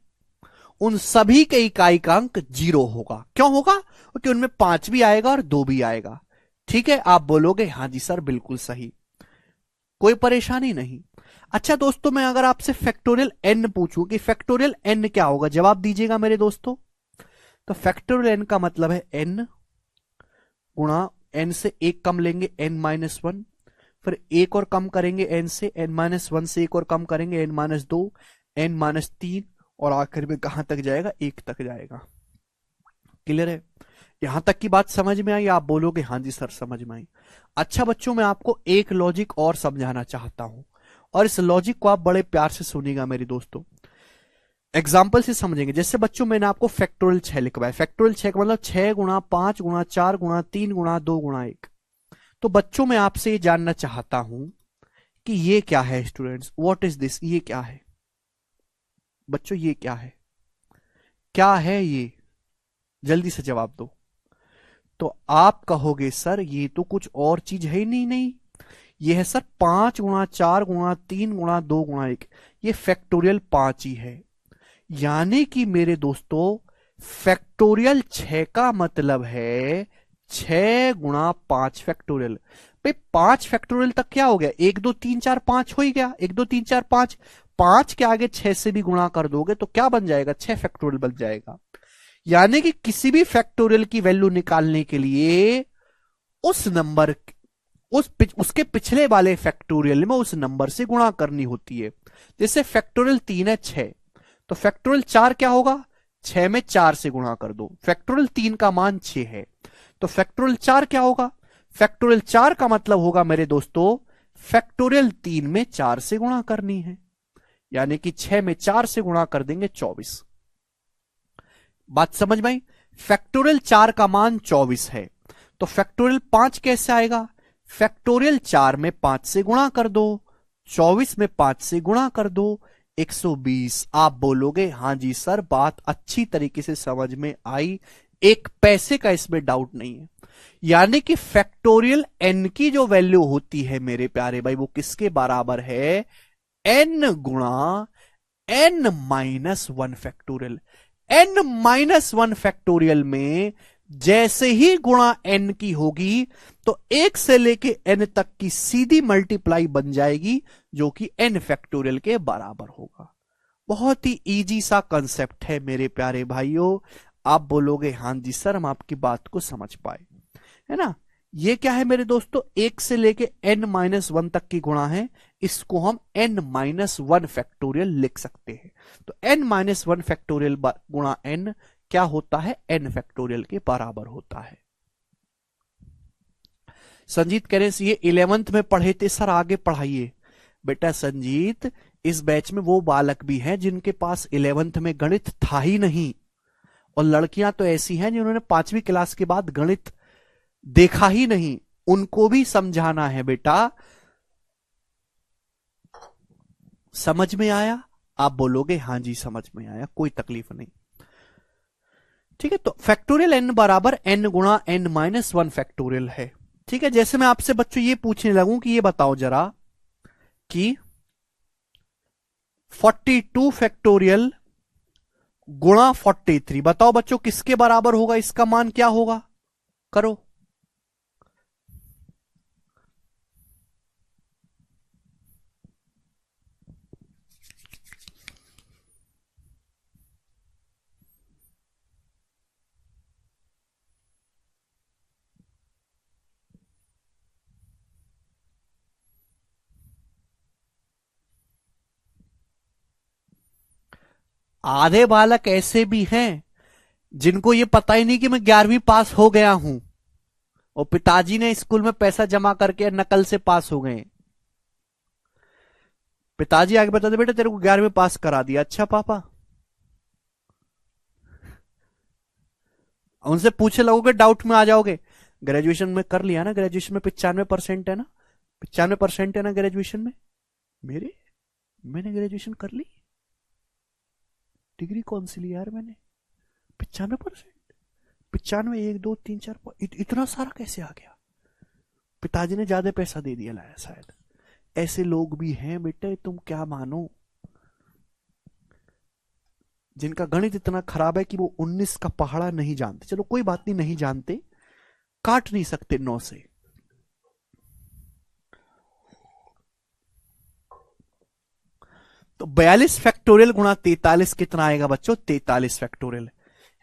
उन सभी के इकाई का अंक 0 होगा। क्यों होगा? क्योंकि उनमें 5 भी आएगा और 2 भी आएगा। ठीक है? आप बोलोगे हाँ जी सर बिल्कुल सही, कोई परेशानी नहीं। अच्छा दोस्तों, मैं अगर आपसे फैक्टोरियल n पूछूं कि फैक्टोरियल n क्या होगा, जवाब दीजिएगा मेरे दोस्तों। तो फैक्टोरियल n का मतलब है n गुणा, n से एक कम लेंगे n-1, फिर एक और कम करेंगे n से, n-1 से एक और कम करेंगे n-2, n-3, और आखिर में कहां तक जाएगा? 1 तक जाएगा। क्लियर है? यहां तक की बात समझ में आई? आप बोलोगे हाँ जी सर समझ में आई। अच्छा बच्चों, मैं आपको एक लॉजिक और समझाना चाहता हूं, और इस लॉजिक को आप बड़े प्यार से सुनिएगा मेरे दोस्तों, एग्जाम्पल से समझेंगे। जैसे बच्चों मैंने आपको फैक्टोरियल 6 लिखवाया, फैक्टोरियल 6 का मतलब 6 गुणा 5 गुणा 4 गुणा 3 गुणा 2 गुणा 1। तो बच्चों मैं आपसे ये जानना चाहता हूं कि ये क्या है स्टूडेंट्स, व्हाट इज दिस, ये क्या है बच्चों, ये क्या है, क्या है ये? जल्दी से जवाब दो। तो आप कहोगे सर ये तो कुछ और चीज है ही नहीं, ये है सर 5 गुणा 4 गुणा 3 गुणा 2 गुणा 1, ये फैक्टोरियल 5 ही है। यानी कि मेरे दोस्तों फैक्टोरियल 6 का मतलब है 6 गुणा 5 फैक्टोरियल। भाई 5 फैक्टोरियल तक क्या हो गया? 1 2 3 4 5 हो ही गया, 1 2 3 4 5, 5 के आगे 6 से भी गुणा कर दोगे तो क्या बन जाएगा? 6 फैक्टोरियल बन जाएगा। यानी कि किसी भी फैक्टोरियल की वैल्यू निकालने के लिए उस नंबर, उसके पिछले वाले फैक्टोरियल में उस नंबर से गुणा करनी होती है। जैसे फैक्टोरियल 3 है 6, तो फैक्टोरियल 4 क्या होगा? 6 में 4 से गुणा कर दो। फैक्टोरियल 3 का मान 6 है, तो फैक्टोरियल 4 क्या होगा? फैक्टोरियल 4 का मतलब होगा मेरे दोस्तों फैक्टोरियल 3 में 4 से गुणा करनी है, यानी कि 6 में 4 से गुणा कर देंगे 24। बात समझ में आई? फैक्टोरियल 4 का मान 24 है, तो फैक्टोरियल 5 कैसे आएगा? फैक्टोरियल 4 में 5 से गुणा कर दो, 24 में 5 से गुणा कर दो, 120। आप बोलोगे हां जी सर, बात अच्छी तरीके से समझ में आई, एक पैसे का इसमें डाउट नहीं है। यानी कि फैक्टोरियल n की जो वैल्यू होती है मेरे प्यारे भाई, वो किसके बराबर है? n गुणा n minus 1 factorial. n minus 1 factorial में जैसे ही गुणा n की होगी तो 1 से लेके n तक की सीधी मल्टीप्लाई बन जाएगी, जो कि n फैक्टोरियल के बराबर होगा। बहुत ही इजी सा कंसेप्ट है मेरे प्यारे भाइयों। आप बोलोगे हां जी सर, हम आपकी बात को समझ पाए, है ना। ये क्या है मेरे दोस्तों? 1 से लेके n माइनस 1 तक की गुणा है, इसको हम n माइनस 1 फैक्टोरियल लिख सकते हैं। तो n माइनस 1 फैक्टोरियल गुणा n क्या होता है? n फैक्टोरियल के बराबर होता है। संजीत कह रहे हैं ये 11th में पढ़े थे सर, आगे पढ़ाइए। बेटा संजीत, इस बैच में वो बालक भी हैं जिनके पास 11th में गणित था ही नहीं, और लड़कियां तो ऐसी हैं जिन्होंने 5वीं क्लास के बाद गणित देखा ही नहीं, उनको भी समझाना है बेटा। समझ में आया? आप बोलोगे हां जी समझ में आया, कोई तकलीफ नहीं। ठीक है, तो फैक्टोरियल n बराबर n गुणा n माइनस 1 फैक्टोरियल है। ठीक है, जैसे मैं आपसे बच्चों ये पूछने लगूं कि ये बताओ जरा कि 42 फैक्टोरियल गुणा 43, बताओ बच्चों किसके बराबर होगा? इसका मान क्या होगा? करो। आधे बालक ऐसे भी हैं जिनको ये पता ही नहीं कि मैं 11वीं पास हो गया हूं, और पिताजी ने स्कूल में पैसा जमा करके नकल से पास हो गए। पिताजी आगे बताते बेटा तेरे को 11वीं पास करा दिया। अच्छा पापा। उनसे पूछे लगोगे डाउट में आ जाओगे। ग्रेजुएशन में कर लिया ना? ग्रेजुएशन में 95% है ना? 95% है ना ग्रेजुएशन में? मैंने ग्रेजुएशन कर ली। डिग्री कौन सी ली यार मैंने? 95%। 95, 1 2 3 4 इतना सारा कैसे आ गया? पिताजी ने ज्यादा पैसा दे दिया लाया शायद। ऐसे लोग भी हैं बेटे, तुम क्या मानो, जिनका गणित इतना खराब है कि वो 19 का पहाड़ा नहीं जानते। चलो कोई बात नहीं जानते, काट नहीं सकते 9 से। तो 42 फैक्टोरियल गुणा 43 कितना आएगा बच्चों? 43 फैक्टोरियल,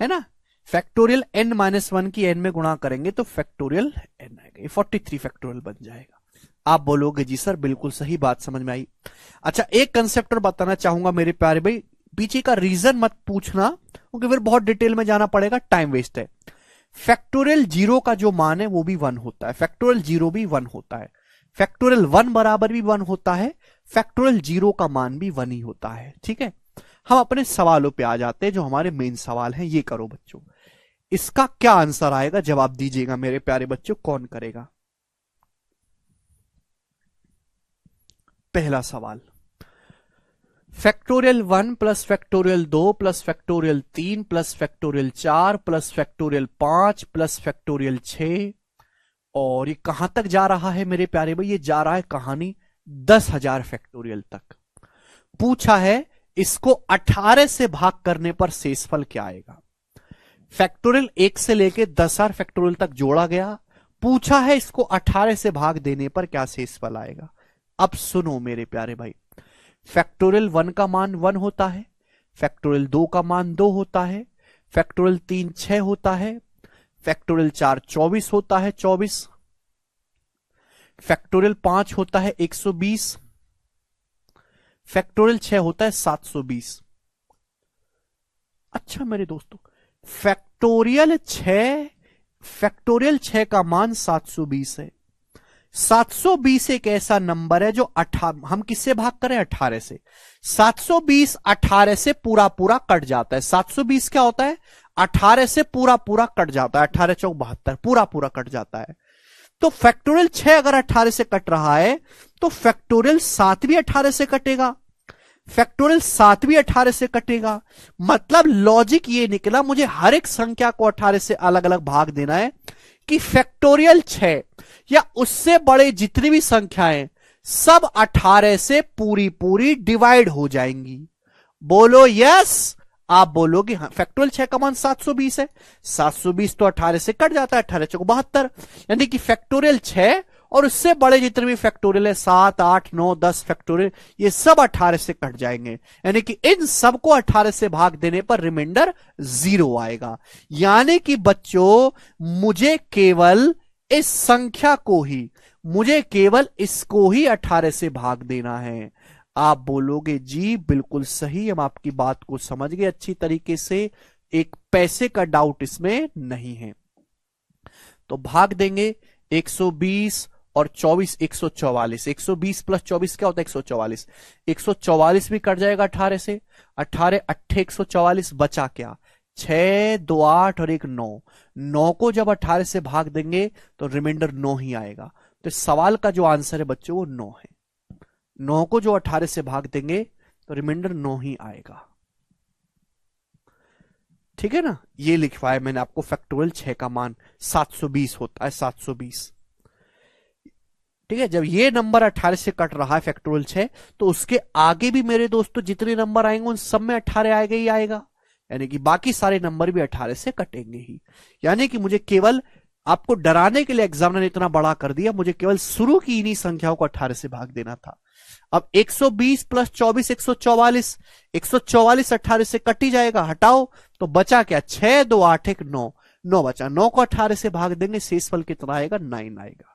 है ना। फैक्टोरियल n माइनस 1 की n में गुणा करेंगे तो फैक्टोरियल n आएगा, ये 43 फैक्टोरियल बन जाएगा। आप बोलोगे जी सर बिल्कुल सही बात समझ में आई। अच्छा, एक कंसेप्ट और बताना चाहूंगा मेरे प्यारे भाई, पीछे का रीजन मत पूछना क्योंकि फिर बहुत डिटेल में जाना पड़ेगा, टाइम वेस्ट है। फैक्टोरियल 0 का जो मान है वो भी 1 होता है, फैक्टोरियल 0 भी 1 होता है, फैक्टोरियल 1 बराबर भी 1 होता है, फैक्टोरियल 0 का मान भी 1 ही होता है। ठीक है, हम अपने सवालों पे आ जाते हैं, जो हमारे मेन सवाल हैं। ये करो बच्चों, इसका क्या आंसर आएगा? जवाब दीजिएगा मेरे प्यारे बच्चों, कौन करेगा? पहला सवाल, factorial 1 plus factorial 2 plus factorial 3 plus factorial 4 plus factorial 5 plus factorial 6, और ये कहां तक जा रहा है मेरे प्यारे भाई? ये जा रहा है कहानी 10,000 फैक्टोरियल तक। पूछा है इसको 18 से भाग करने पर शेषफल क्या आएगा। फैक्टोरियल 1 से लेके 10,000 फैक्टोरियल तक जोड़ा गया, पूछा है इसको 18 से भाग देने पर क्या शेषफल आएगा। अब सुनो मेरे प्यारे भाई, फैक्टोरियल 1 का मान 1 होता है, फैक्टोरियल 2 का मान 2 होता है, फैक्टोरियल 3 6 होता है, फैक्टोरियल 4 24 होता है 24, फैक्टोरियल 5 होता है 120, फैक्टोरियल 6 होता है 720। अच्छा मेरे दोस्तों, फैक्टोरियल 6 का मान 720 है, 720 एक ऐसा नंबर है जो हम किससे भाग करें? 18 से। 720 18 से पूरा पूरा कट जाता है। 720 क्या होता है? 18 से पूरा पूरा कट जाता है। 18 चौक 72, पूरा पूरा कट जाता है। तो फैक्टोरियल 6 अगर 18 से कट रहा है तो फैक्टोरियल 7 भी 18 से कटेगा, फैक्टोरियल 7 भी 18 से कटेगा। मतलब लॉजिक ये निकला, मुझे हर एक संख्या को 18 से अलग अलग भाग देना है कि फैक्टोरियल 6 या उससे बड़े जितनी भी संख्याएं सब 18 से पूरी पूरी डिवाइड हो जाएंगी। बोलो यस। आप बोलोगे हाँ। फैक्टोरियल 6 का मान 720 है, 720 तो 18 से कट जाता है, 18 चौक 72, यानी कि फैक्टोरियल 6 और उससे बड़े जितने भी फैक्टोरियल है 7 8 9 10 फैक्टोरियल, ये सब 18 से कट जाएंगे, यानी कि इन सबको 18 से भाग देने पर रिमाइंडर 0 आएगा। यानी कि बच्चों मुझे केवल इस संख्या को ही, मुझे केवल इसको ही 18 से भाग देना है। आप बोलोगे जी बिल्कुल सही, हम आपकी बात को समझ गए अच्छी तरीके से, एक पैसे का डाउट इसमें नहीं है। तो भाग देंगे 120 और 24 144, 120 प्लस 24 क्या होता है? 144, 144 भी कट जाएगा 18 से, 18 अट्ठे 144, बचा क्या? 6 2 8 और 1 9, 9 को जब 18 से भाग देंगे तो रिमाइंडर 9 ही आएगा। तो इस सवाल का जो आंसर है बच्चों वो 9 है। 9 को जो 18 से भाग देंगे तो रिमाइंडर 9 ही आएगा। ठीक है ना? ये लिखवाया मैंने आपको, फैक्टोरियल 6 का मान 720 होता है, 720। ठीक है, जब ये नंबर 18 से कट रहा है फैक्टोरियल 6, तो उसके आगे भी मेरे दोस्तों जितने नंबर आएंगे उन सब में 18 आएगा ही आएगा, यानी कि बाकी सारे नंबर भी 18 से कटेंगे ही। यानी कि मुझे केवल आपको डराने के लिए एग्जामिनर ने इतना बड़ा कर दिया, मुझे केवल शुरू की इन्हीं संख्याओं को 18 से भाग देना था। अब 120 प्लस 24 144, 144 18 से कट ही जाएगा, हटाओ तो बचा क्या? 6 2 8 1 9, 9 बचा, 9 को 18 से भाग देंगे, शेषफल कितना आएगा? 9 आएगा।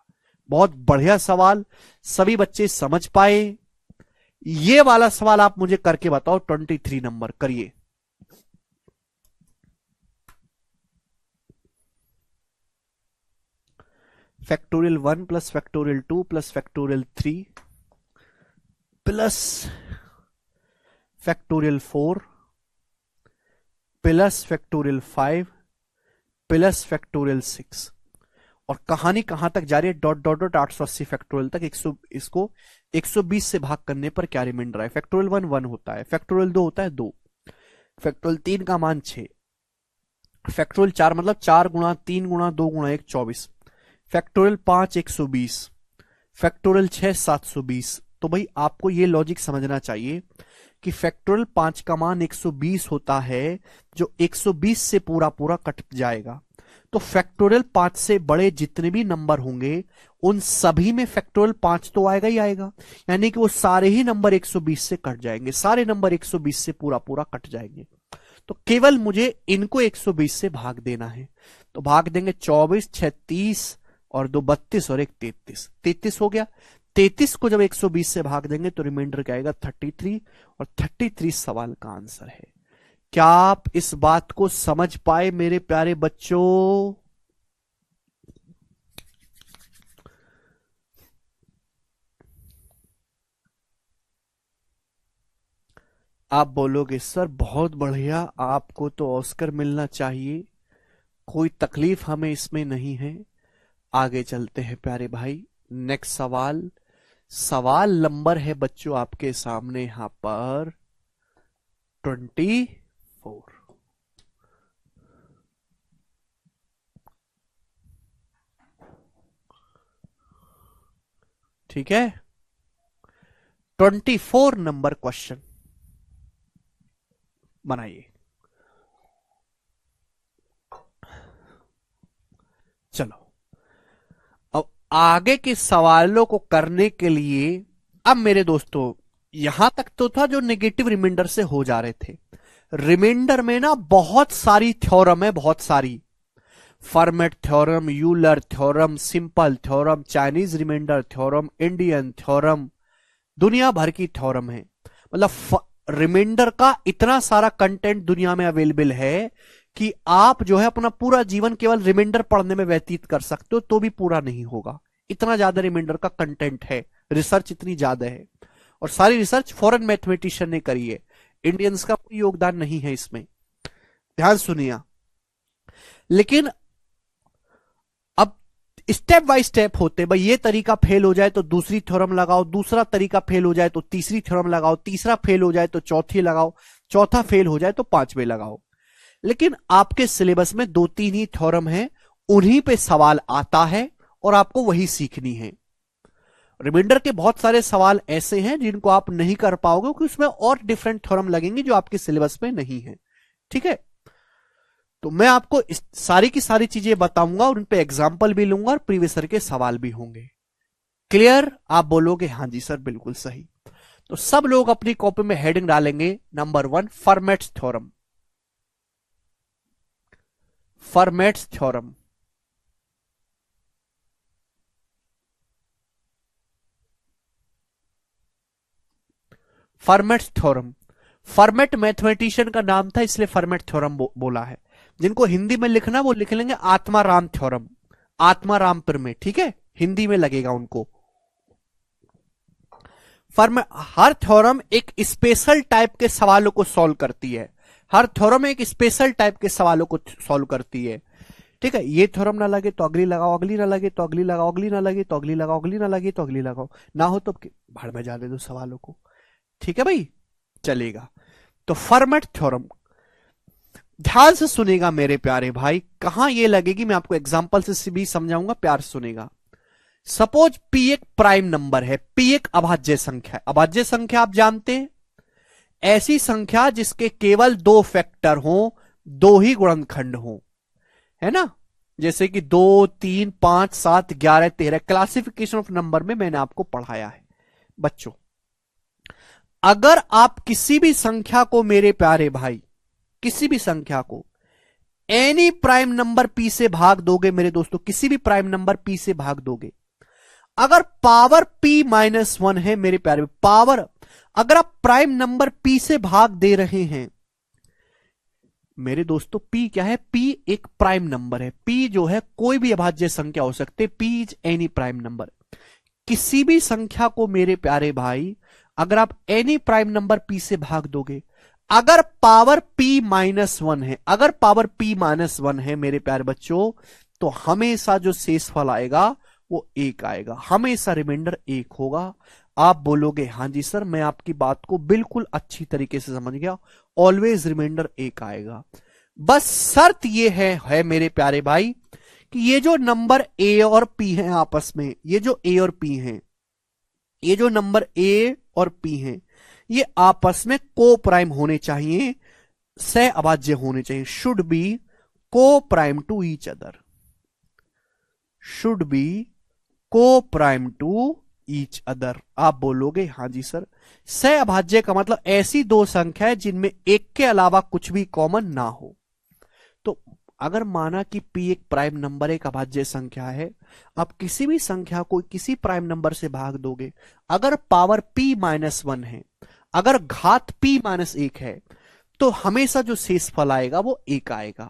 बहुत बढ़िया सवाल, सभी बच्चे समझ पाए। ये वाला सवाल आप मुझे करके बताओ, 23 नंबर करिए। Factorial 1 plus factorial 2 plus factorial 3 plus factorial 4 plus factorial 5 plus factorial 6, और कहानी कहां तक जा रही है? डॉट डॉट डॉट 880 फैक्टोरियल तक। इसको 120 से भाग करने पर क्या रिमाइंडर है? फैक्टोरियल 1 1 होता है, फैक्टोरियल 2 होता है 2, फैक्टोरियल 3 का मान 6, फैक्टोरियल 4 मतलब 4 गुणा 3 गुणा 2 गुणा 1 24, फैक्टोरियल 5 120, फैक्टोरियल 6 720। तो भाई आपको ये लॉजिक समझना चाहिए कि फैक्टोरियल 5 का मान 120 होता है, जो 120 से पूरा पूरा कट जाएगा। तो फैक्टोरियल 5 से बड़े जितने भी नंबर होंगे उन सभी में फैक्टोरियल 5 तो आएगा ही आएगा, यानी कि वो सारे ही नंबर 120 से कट जाएंगे, सारे नंबर 120 से पूरा पूरा कट जाएंगे। तो केवल मुझे इनको 120 से भाग देना है। तो भाग देंगे 24 36 और 2 32 और 1 33, 33 हो गया। 33 को जब 120 से भाग देंगे तो रिमाइंडर क्या आएगा? 33, और 33 सवाल का आंसर है। क्या आप इस बात को समझ पाए मेरे प्यारे बच्चों? आप बोलोगे सर बहुत बढ़िया, आपको तो ऑस्कर मिलना चाहिए, कोई तकलीफ हमें इसमें नहीं है। आगे चलते हैं प्यारे भाई, नेक्स्ट सवाल। सवाल नंबर है बच्चों आपके सामने यहां पर 24। ठीक है, 24 नंबर क्वेश्चन बनाइए। चलो अब आगे के सवालों को करने के लिए, अब मेरे दोस्तों यहां तक तो था जो नेगेटिव रिमाइंडर से हो जा रहे थे। रिमाइंडर में ना बहुत सारी थ्योरम है, बहुत सारी, Fermat theorem, Euler theorem, simple theorem, Chinese reminder theorem, Indian theorem, दुनिया भर की थ्योरम है। मतलब रिमाइंडर का इतना सारा कंटेंट दुनिया में अवेलेबल है कि आप जो है अपना पूरा जीवन केवल रिमाइंडर पढ़ने में व्यतीत कर सकते हो तो भी पूरा नहीं होगा, इतना ज्यादा रिमाइंडर का कंटेंट है, रिसर्च इतनी ज्यादा है, और सारी रिसर्च फॉरेन मैथमेटिशियन ने करी है, इंडियंस का कोई योगदान नहीं है इसमें, ध्यान सुनिए। लेकिन अब स्टेप बाय स्टेप होते, भाई ये तरीका फेल हो जाए तो दूसरी थ्योरम लगाओ, दूसरा तरीका फेल हो जाए तो तीसरी थ्योरम लगाओ, तीसरा फेल हो जाए तो चौथी लगाओ, चौथा फेल हो जाए तो पांचवे लगाओ। लेकिन आपके सिलेबस में 2-3 ही थ्योरम है, उन्हीं पे सवाल आता है और आपको वही सीखनी है। रिमाइंडर के बहुत सारे सवाल ऐसे हैं जिनको आप नहीं कर पाओगे क्योंकि उसमें और डिफरेंट थ्योरम लगेंगे जो आपके सिलेबस में नहीं है, ठीक है। तो मैं आपको सारी की सारी चीजें बताऊंगा और उन पे एग्जाम्पल भी लूंगा और प्रीवियस ईयर के सवाल भी होंगे। क्लियर? आप बोलोगे हाँ जी सर बिल्कुल सही। तो सब लोग अपनी कॉपी में हेडिंग डालेंगे, number 1 formats theorem. Formats theorem, formats theorem. Format mathematician का नाम था इसलिए फॉर्मेट थ्योरम बोला है। जिनको हिंदी में लिखना वो लिख लेंगे आत्माराम थ्योरम, आत्मारामपुर में, ठीक है, हिंदी में लगेगा उनको। हर थ्योरम एक स्पेशल टाइप के सवालों को सॉल्व करती है, हर थ्योरम एक स्पेशल टाइप के सवालों को सॉल्व करती है, ठीक है। ये थ्योरम ना लगे तो अगली लगाओ, अगली ना लगे तो अगली लगाओ, अगली ना लगे तो अगली लगाओ, अगली ना लगे तो अगली लगाओ, ना हो तो भाड़ में जाने दो सवालों को, ठीक है भाई, चलेगा। तो फॉर्मेट थ्योरम ध्यान से सुनेगा मेरे प्यारे भाई, कहां ये लगेगी मैं आपको एग्जांपल से भी समझाऊंगा, प्यार से सुनेगा। सपोज P एक प्राइम नंबर है, P एक अभाज्य संख्या है। अभाज्य संख्या आप जानते हैं, ऐसी संख्या जिसके केवल 2 फैक्टर हो, 2 ही गुणनखंड हो, है ना, जैसे कि 2, 3, 5, 7, 11, 13 क्लासिफिकेशन ऑफ नंबर में मैंने आपको पढ़ाया है बच्चों। अगर आप किसी भी संख्या को मेरे प्यारे भाई, किसी भी संख्या को एनी प्राइम नंबर P से भाग दोगे मेरे दोस्तों, किसी भी प्राइम नंबर P से भाग दोगे, अगर पावर P-1 है मेरे प्यारे, पावर, अगर आप प्राइम नंबर P से भाग दे रहे हैं मेरे दोस्तों, P क्या है, P एक प्राइम नंबर है, P जो है कोई भी अभाज्य संख्या हो सकती है, P is any prime number. किसी भी संख्या को मेरे प्यारे भाई अगर आप एनी प्राइम नंबर P से भाग दोगे, अगर पावर P-1 है, अगर पावर P-1 है मेरे प्यारे बच्चों, तो हमेशा जो शेषफल आएगा वो 1 आएगा, हमेशा रिमाइंडर 1 होगा। आप बोलोगे हाँ जी सर मैं आपकी बात को बिल्कुल अच्छी तरीके से समझ गया, ऑलवेज रिमाइंडर 1 आएगा। बस शर्त ये है मेरे प्यारे भाई कि ये जो नंबर A और P हैं आपस में, ये जो A और P हैं, ये जो नंबर A और P हैं, ये आपस में को प्राइम होने चाहिए, सह अभाज्य होने चाहिए, should be coprime to each other, should be coprime to each other. आप बोलोगे हाँ जी सर, सह अभाज्य का मतलब ऐसी 2 संख्या है जिनमें एक के अलावा कुछ भी कॉमन ना हो। तो अगर माना कि P एक प्राइम नंबर, एक अभाज्य संख्या है, आप किसी भी संख्या को किसी प्राइम नंबर से भाग दोगे, अगर पावर P-1 है, अगर घात P-1 है, तो हमेशा जो शेषफल आएगा वो 1 आएगा,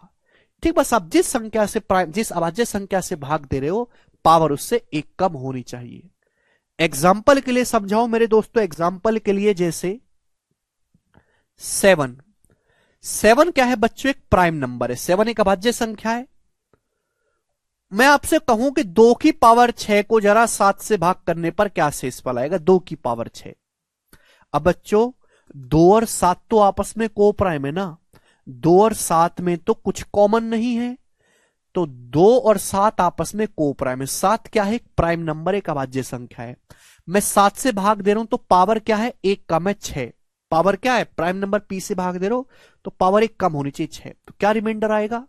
ठीक। बस आप जिस संख्या से प्राइम, जिस अभाज्य संख्या से भाग दे रहे हो, पावर उससे 1 कम होनी चाहिए। एग्जाम्पल के लिए समझाओ मेरे दोस्तों, एग्जाम्पल के लिए जैसे 7, 7 क्या है बच्चों, एक प्राइम नंबर है, 7 एक अभाज्य संख्या है। मैं आपसे कहूं कि 2 की पावर 6 को जरा 7 से भाग करने पर क्या शेषफल आएगा, 2 की पावर 6। अब बच्चों 2 और 7 तो आपस में को प्राइम है ना, 2 और 7 में तो कुछ कॉमन नहीं है, तो 2 और 7 आपस में को प्राइम है। 7 क्या है, एक प्राइम नंबर, एक अभाज्य संख्या है। मैं 7 से भाग दे रहा हूं तो पावर क्या है, 1 कम है 6। पावर क्या है, प्राइम नंबर P से भाग दे रहे हो तो पावर 1 कम होनी चाहिए 6, तो क्या रिमाइंडर आएगा।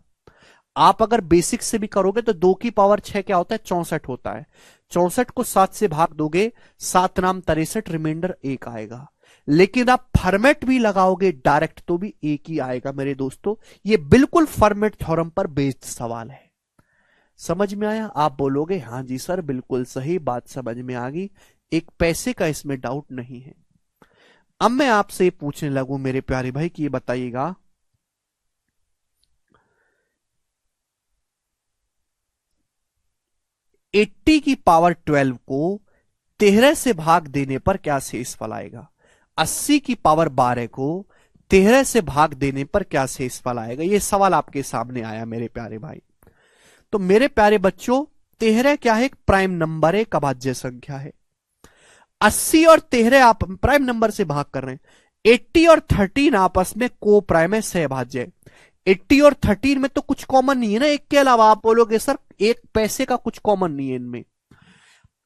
आप अगर बेसिक से भी करोगे तो 2 की पावर 6 क्या होता है, 64 होता है। 64 को 7 से भाग दोगे, 7 नाम 63, रिमाइंडर 1 आएगा। लेकिन आप फॉर्मेट भी लगाओगे डायरेक्ट तो भी 1 ही आएगा मेरे दोस्तों। ये बिल्कुल फॉर्मेट थ्योरम पर बेस्ड सवाल है। समझ में आया? आप बोलोगे हाँ जी सर बिल्कुल सही बात समझ में आ गई, एक पैसे का इसमें डाउट नहीं है। अब मैं आपसे पूछने लगूं मेरे प्यारे भाई कि ये बताइएगा, 80 की पावर 12 को 13 से भाग देने पर क्या शेषफल आएगा? 80 की पावर 12 को 13 से भाग देने पर क्या शेषफल आएगा? यह सवाल आपके सामने आया मेरे प्यारे भाई। तो मेरे प्यारे बच्चों, 13 क्या है? एक प्राइम नंबर है, एक अभाज्य संख्या है। 80 और 13 आप प्राइम नंबर से भाग कर रहे हैं। 80 और 13 आपस में को प्राइम है, सहभाज्य है। 80 और 13 में तो कुछ कॉमन नहीं है ना, एक के अलावा। आप बोलोगे सर एक पैसे का कुछ कॉमन नहीं है इनमें।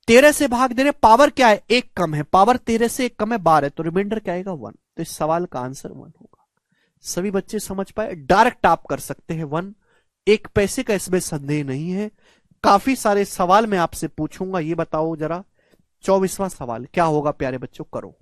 13 से भाग दे रहे, पावर क्या है? एक कम है, पावर 13 से एक कम है 12, तो रिमाइंडर क्या आएगा? 1। तो इस सवाल का आंसर 1 होगा। सभी बच्चे समझ पाए? डायरेक्ट आप कर सकते हैं 1, एक पैसे का इसमें संदेह नहीं है। काफी सारे सवाल मैं आपसे पूछूंगा, ये बताओ जरा 24वां सवाल क्या होगा प्यारे बच्चों? करो।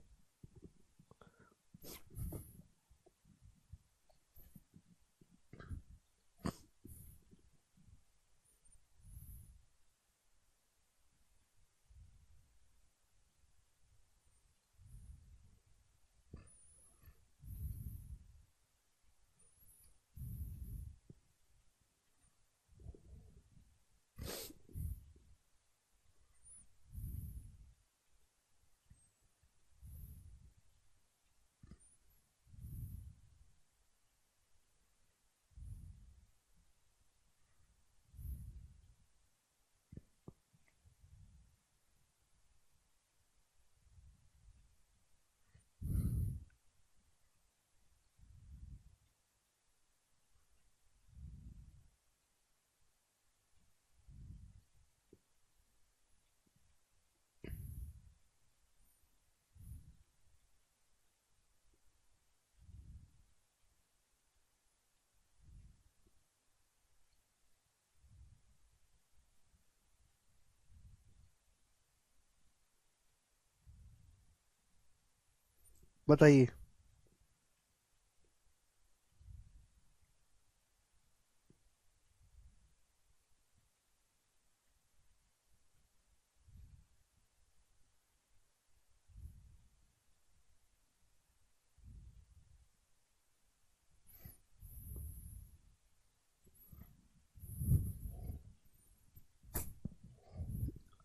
बताइए।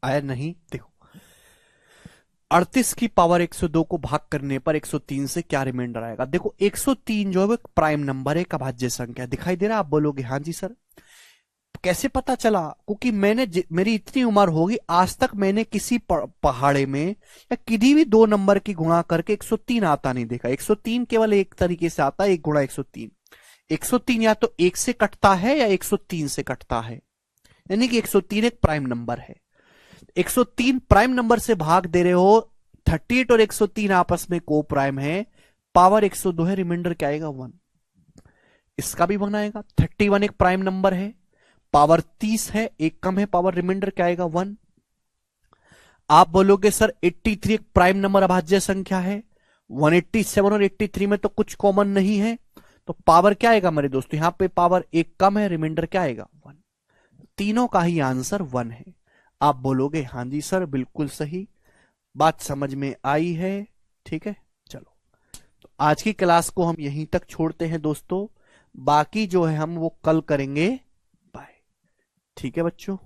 आया नहीं? देखो, 38 की पावर 102 को भाग करने पर 103 से क्या रिमाइंडर आएगा? देखो 103 जो है वो एक प्राइम नंबर है, एक अभाज्य संख्या दिखाई दे रहा है। आप बोलोगे हाँ जी सर, कैसे पता चला? क्योंकि मेरी इतनी उम्र होगी, आज तक मैंने किसी पहाड़े में या किसी भी दो नंबर की गुणा करके 103 आता नहीं देखा। 103 केवल एक तरीके से आता है, एक गुणा 103। 103 या तो एक से कटता है या 103 से कटता है, यानी कि 103 एक प्राइम नंबर है। 103 प्राइम नंबर से भाग दे रहे हो, 38 और 103 आपस में को प्राइम है, पावर 102 है, रिमाइंडर क्या आएगा? 1। इसका भी 1 आएगा। 31 एक प्राइम नंबर है, पावर 30 है, एक कम है, पावर रिमाइंडर क्या आएगा? 1। आप बोलोगे सर 83 एक प्राइम नंबर अभाज्य संख्या है, 187 और 83 में तो कुछ कॉमन नहीं है, तो पावर क्या आएगा मेरे दोस्तों? यहां पे पावर एक कम है, रिमाइंडर क्या आएगा? 1। तीनों का ही आंसर 1 है। आप बोलोगे हाँ जी सर बिल्कुल सही, बात समझ में आई है। ठीक है, चलो तो आज की क्लास को हम यहीं तक छोड़ते हैं दोस्तों, बाकी जो है हम वो कल करेंगे। बाय। ठीक है बच्चों।